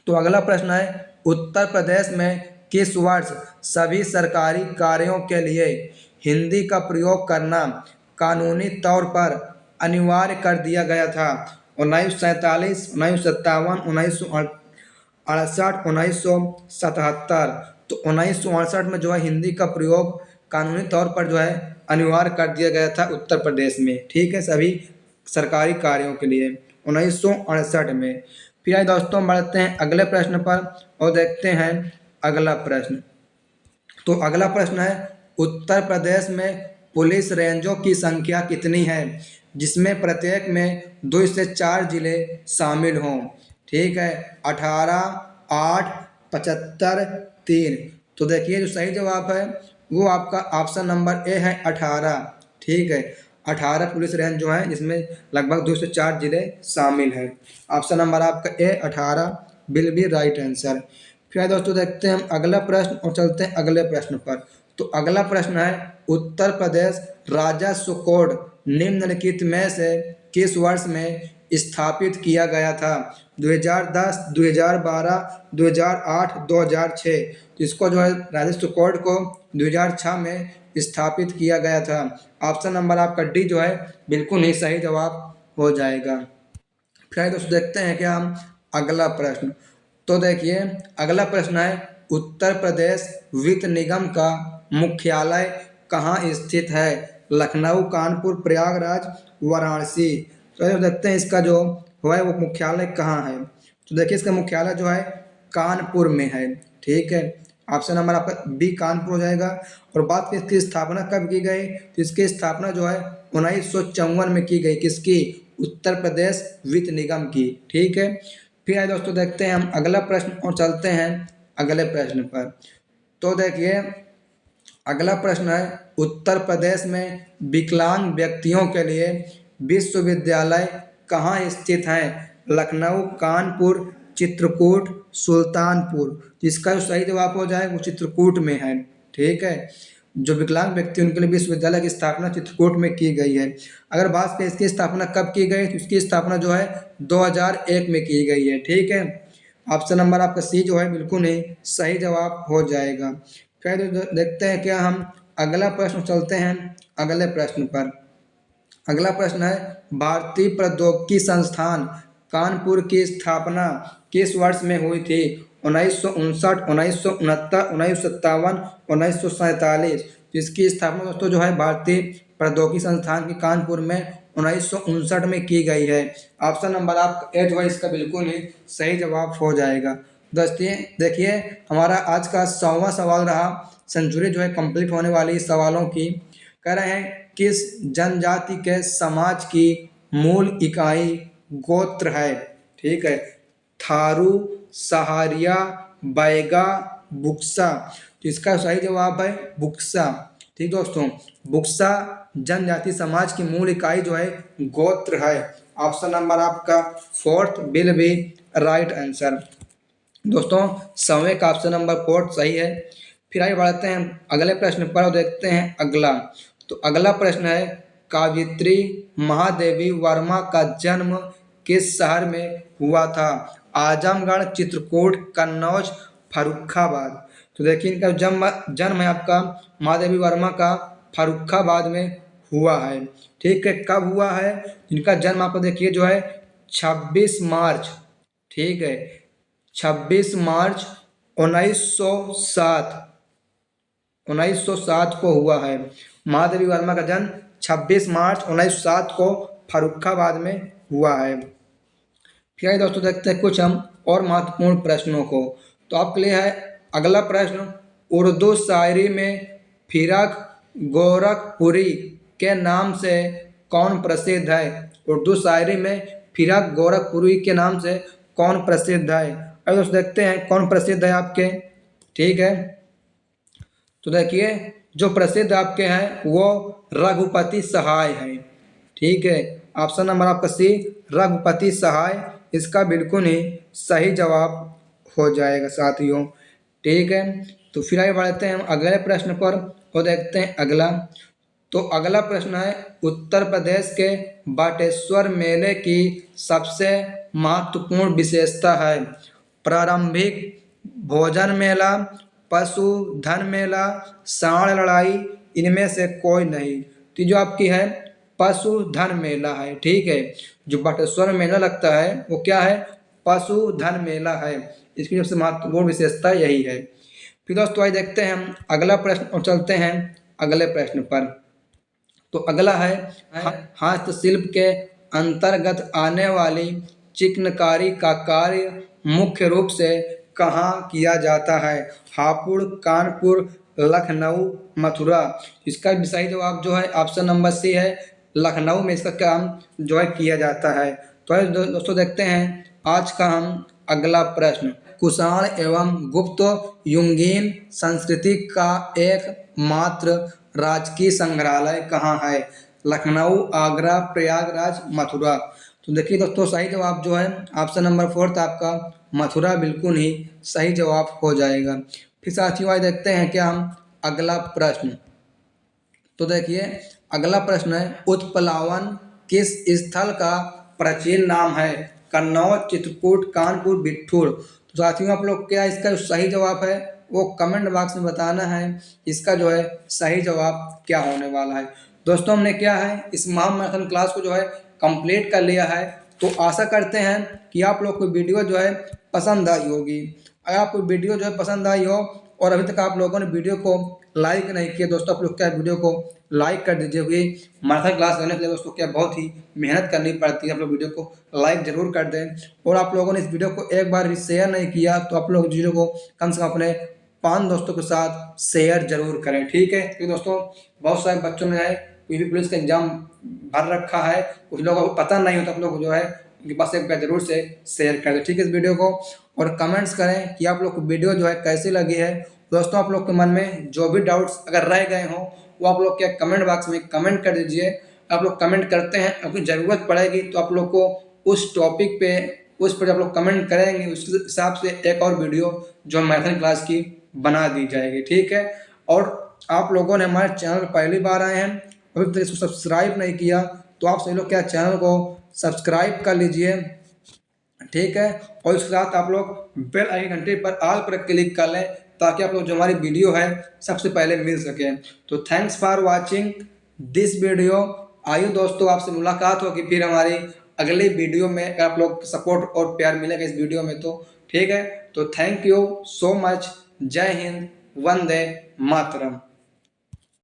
तो अगला प्रश्न है, उत्तर प्रदेश में किस वर्ष सभी सरकारी कार्यों के लिए हिंदी का प्रयोग करना कानूनी तौर पर अनिवार्य कर दिया गया था? 1947, 1957, 1968, 1977। तो 1968 में जो है हिंदी का प्रयोग कानूनी तौर पर जो है अनिवार्य कर दिया गया था उत्तर प्रदेश में। ठीक है, सभी सरकारी कार्यों के लिए 1968 में। फिर आइए दोस्तों बढ़ते हैं अगले प्रश्न पर और देखते हैं अगला प्रश्न। तो अगला प्रश्न है, उत्तर प्रदेश में पुलिस रेंजों की संख्या कितनी है जिसमें प्रत्येक में 2 से 4 जिले शामिल हों? ठीक है, 18, 8, 75, 3। तो देखिए जो सही जवाब है वो आपका ऑप्शन नंबर ए है 18। ठीक है, 18 पुलिस रेंज जो है जिसमें लगभग 2 से 4 जिले शामिल हैं। ऑप्शन नंबर आपका ए 18 विल बी राइट आंसर। फिर दोस्तों देखते हैं हम अगला प्रश्न और चलते हैं अगले प्रश्न पर। तो अगला प्रश्न है, उत्तर प्रदेश राजस्व कोड निम्नलिखित में से किस वर्ष में स्थापित किया गया था? 2010, 2012, 2008, 2006। तो इसको जो है राजस्व कोड को 2006 में स्थापित किया गया था। ऑप्शन नंबर आपका डी जो है बिल्कुल ही सही जवाब हो जाएगा। फिर दोस्तों देखते हैं क्या हम अगला प्रश्न। तो देखिए अगला प्रश्न है, उत्तर प्रदेश वित्त निगम का मुख्यालय कहाँ स्थित है? लखनऊ, कानपुर, प्रयागराज, वाराणसी। तो देखते हैं इसका जो है वो मुख्यालय कहाँ है। तो देखिए इसका मुख्यालय जो है कानपुर में है। ठीक है, ऑप्शन नंबर आपका बी कानपुर हो जाएगा। और बात की इसकी स्थापना कब की गई? तो इसकी स्थापना जो है 1954 में की गई। किसकी? उत्तर प्रदेश वित्त निगम की। ठीक है, फिर आइए दोस्तों देखते हैं हम अगला प्रश्न और चलते हैं अगले प्रश्न पर। तो देखिए अगला प्रश्न है, उत्तर प्रदेश में विकलांग व्यक्तियों के लिए विश्वविद्यालय कहाँ स्थित है? लखनऊ, कानपुर, चित्रकूट, सुल्तानपुर। जिसका जो सही जवाब हो जाए वो चित्रकूट में है। ठीक है, जो विकलांग व्यक्ति उनके लिए विश्वविद्यालय की स्थापना चित्रकूट में की गई है। अगर बात करें इसकी स्थापना कब की गई तो इसकी स्थापना जो है 2001 में की गई है। ठीक है, ऑप्शन नंबर आपका सी जो है बिल्कुल ही सही जवाब हो जाएगा। फिर देखते हैं क्या हम अगला प्रश्न चलते हैं अगले प्रश्न पर। अगला प्रश्न है, भारतीय प्रौद्योगिकी संस्थान कानपुर की स्थापना किस वर्ष में हुई थी? 1959, 1969, 1957, 1947। इसकी स्थापना दोस्तों जो है भारतीय प्रौद्योगिकी संस्थान की कानपुर में 1959 में की गई है। ऑप्शन नंबर आपका ए जो है इसका बिल्कुल ही सही जवाब हो जाएगा। दोस्तों देखिए हमारा आज का 100वां सवाल रहा। सेंचुरी जो है कंप्लीट होने वाली सवालों की। कह रहे हैं किस जनजाति के समाज की मूल इकाई गोत्र है? ठीक है, थारू, सहारिया, बैगा, बुक्सा। तो इसका सही जवाब है बुक्सा। ठीक दोस्तों, बुक्सा जनजाति समाज की मूल इकाई जो है गोत्र है। ऑप्शन नंबर आपका fourth will be right answer. दोस्तों 100वें का ऑप्शन नंबर फोर्थ सही है। फिर आगे बढ़ते हैं अगले प्रश्न पर और देखते हैं अगला। तो अगला प्रश्न है, कावित्री महादेवी वर्मा का जन्म किस शहर में हुआ था? आजमगढ़, चित्रकूट, कन्नौज, फर्रुखाबाद। तो देखिए इनका जन्म है आपका महादेवी वर्मा का फर्रुखाबाद में हुआ है। ठीक है, कब हुआ है? इनका जन्म आपको देखिए जो है 26 मार्च। ठीक है, 26 मार्च 1907 को हुआ है। महादेवी वर्मा का जन्म 26 मार्च 1907 को फर्रुखाबाद में हुआ है। फिर दोस्तों देखते हैं कुछ हम और महत्वपूर्ण प्रश्नों को। तो आपके लिए है अगला प्रश्न, उर्दू शायरी में फिरक गोरखपुरी के नाम से कौन प्रसिद्ध है? उर्दू शायरी में फिरक गोरखपुरी के नाम से कौन प्रसिद्ध है? अब दोस्तों देखते हैं कौन प्रसिद्ध है आपके। ठीक है, तो देखिए जो प्रसिद्ध आपके हैं वो रघुपति सहाय है। ठीक है, ऑप्शन नंबर आपका सी रघुपति सहाय इसका बिल्कुल ही सही जवाब हो जाएगा साथियों। ठीक है, तो फिर आगे बढ़ते हैं हम अगले प्रश्न पर और देखते हैं अगला। तो अगला प्रश्न है, उत्तर प्रदेश के बाटेश्वर मेले की सबसे महत्वपूर्ण विशेषता है। प्रारंभिक भोजन मेला, पशुधन मेला, सांड लड़ाई, इनमें से कोई नहीं। तो जो आपकी है पशुधन मेला है। ठीक है, जो बाटेश्वर मेला लगता है वो क्या है, पशुधन मेला है। इसकी सबसे महत्वपूर्ण विशेषता यही है। फिर दोस्तों आइए देखते हैं हम अगला प्रश्न और चलते हैं अगले प्रश्न पर। तो अगला है, हस्तशिल्प के अंतर्गत आने वाली चिकनकारी का कार्य मुख्य रूप से कहाँ किया जाता है। हापुड़, कानपुर, लखनऊ, मथुरा। इसका भी सही जवाब जो है ऑप्शन नंबर सी है, लखनऊ में इसका काम जो है किया जाता है। तो दोस्तों देखते हैं आज का हम अगला प्रश्न। कुषाण एवं गुप्त युगीन संस्कृति का एकमात्र राजकीय संग्रहालय कहाँ है। लखनऊ, आगरा, प्रयागराज, मथुरा। तो देखिए दोस्तों सही जवाब जो है ऑप्शन नंबर 4 आपका मथुरा बिल्कुल ही सही जवाब हो जाएगा। फिर साथियों आज देखते हैं क्या हम अगला प्रश्न। तो देखिए अगला प्रश्न है, उत्प्लावन किस स्थल का प्राचीन नाम है। कन्नौज, चित्रकूट, कानपुर, बिठूर। तो साथियों आप लोग क्या इसका जो सही जवाब है वो कमेंट बॉक्स में बताना है, इसका जो है सही जवाब क्या होने वाला है। दोस्तों हमने क्या है इस महामैराथन क्लास को जो है कंप्लीट कर लिया है। तो आशा करते हैं कि आप लोग को वीडियो जो है पसंद आई होगी। अगर आपको वीडियो जो है पसंद आई हो और अभी तक आप लोगों ने वीडियो को लाइक नहीं किया, दोस्तों आप लोग क्या वीडियो को लाइक कर दीजिए, क्योंकि मैराथन क्लास करने के लिए दोस्तों क्या बहुत ही मेहनत करनी पड़ती है। आप लोग वीडियो को लाइक जरूर कर दें और आप लोगों ने इस वीडियो को एक बार भी शेयर नहीं किया तो आप लोग वीडियो को कम से कम अपने 5 दोस्तों के साथ शेयर जरूर करें। ठीक है, क्योंकि दोस्तों बहुत सारे बच्चों ने है कोई पुलिस का एग्जाम भर रखा है, कुछ लोगों को पता नहीं होता, आप लोग जो है उनके पास एक बार जरूर से शेयर कर दें। ठीक है, इस वीडियो को और कमेंट्स करें कि आप लोग को वीडियो जो है कैसी लगी है। दोस्तों आप लोग के मन में जो भी डाउट्स अगर रह गए हों वो आप लोग क्या कमेंट बॉक्स में कमेंट कर दीजिए। आप लोग कमेंट करते हैं, आपको ज़रूरत पड़ेगी तो आप लोग को उस टॉपिक पे उस पर आप लोग कमेंट करेंगे, उस हिसाब से एक और वीडियो जो मैराथन क्लास की बना दी जाएगी। ठीक है, और आप लोगों ने हमारे चैनल पर पहली बार आए हैं अभी तक इसको सब्सक्राइब नहीं किया तो आप सभी लोग क्या चैनल को सब्सक्राइब कर लीजिए। ठीक है, और इसके साथ आप लोग बेल आइकन घंटे पर ऑल पर क्लिक कर लें ताकि आप लोग जो हमारी वीडियो है सबसे पहले मिल सके। तो thanks for watching this video. आइए दोस्तों आपसे मुलाकात होगी फिर हमारी अगली वीडियो में, अगर आप लोग सपोर्ट और प्यार मिलेगा इस वीडियो में तो। ठीक है, तो थैंक यू सो मच। जय हिंद, वंदे मातरम।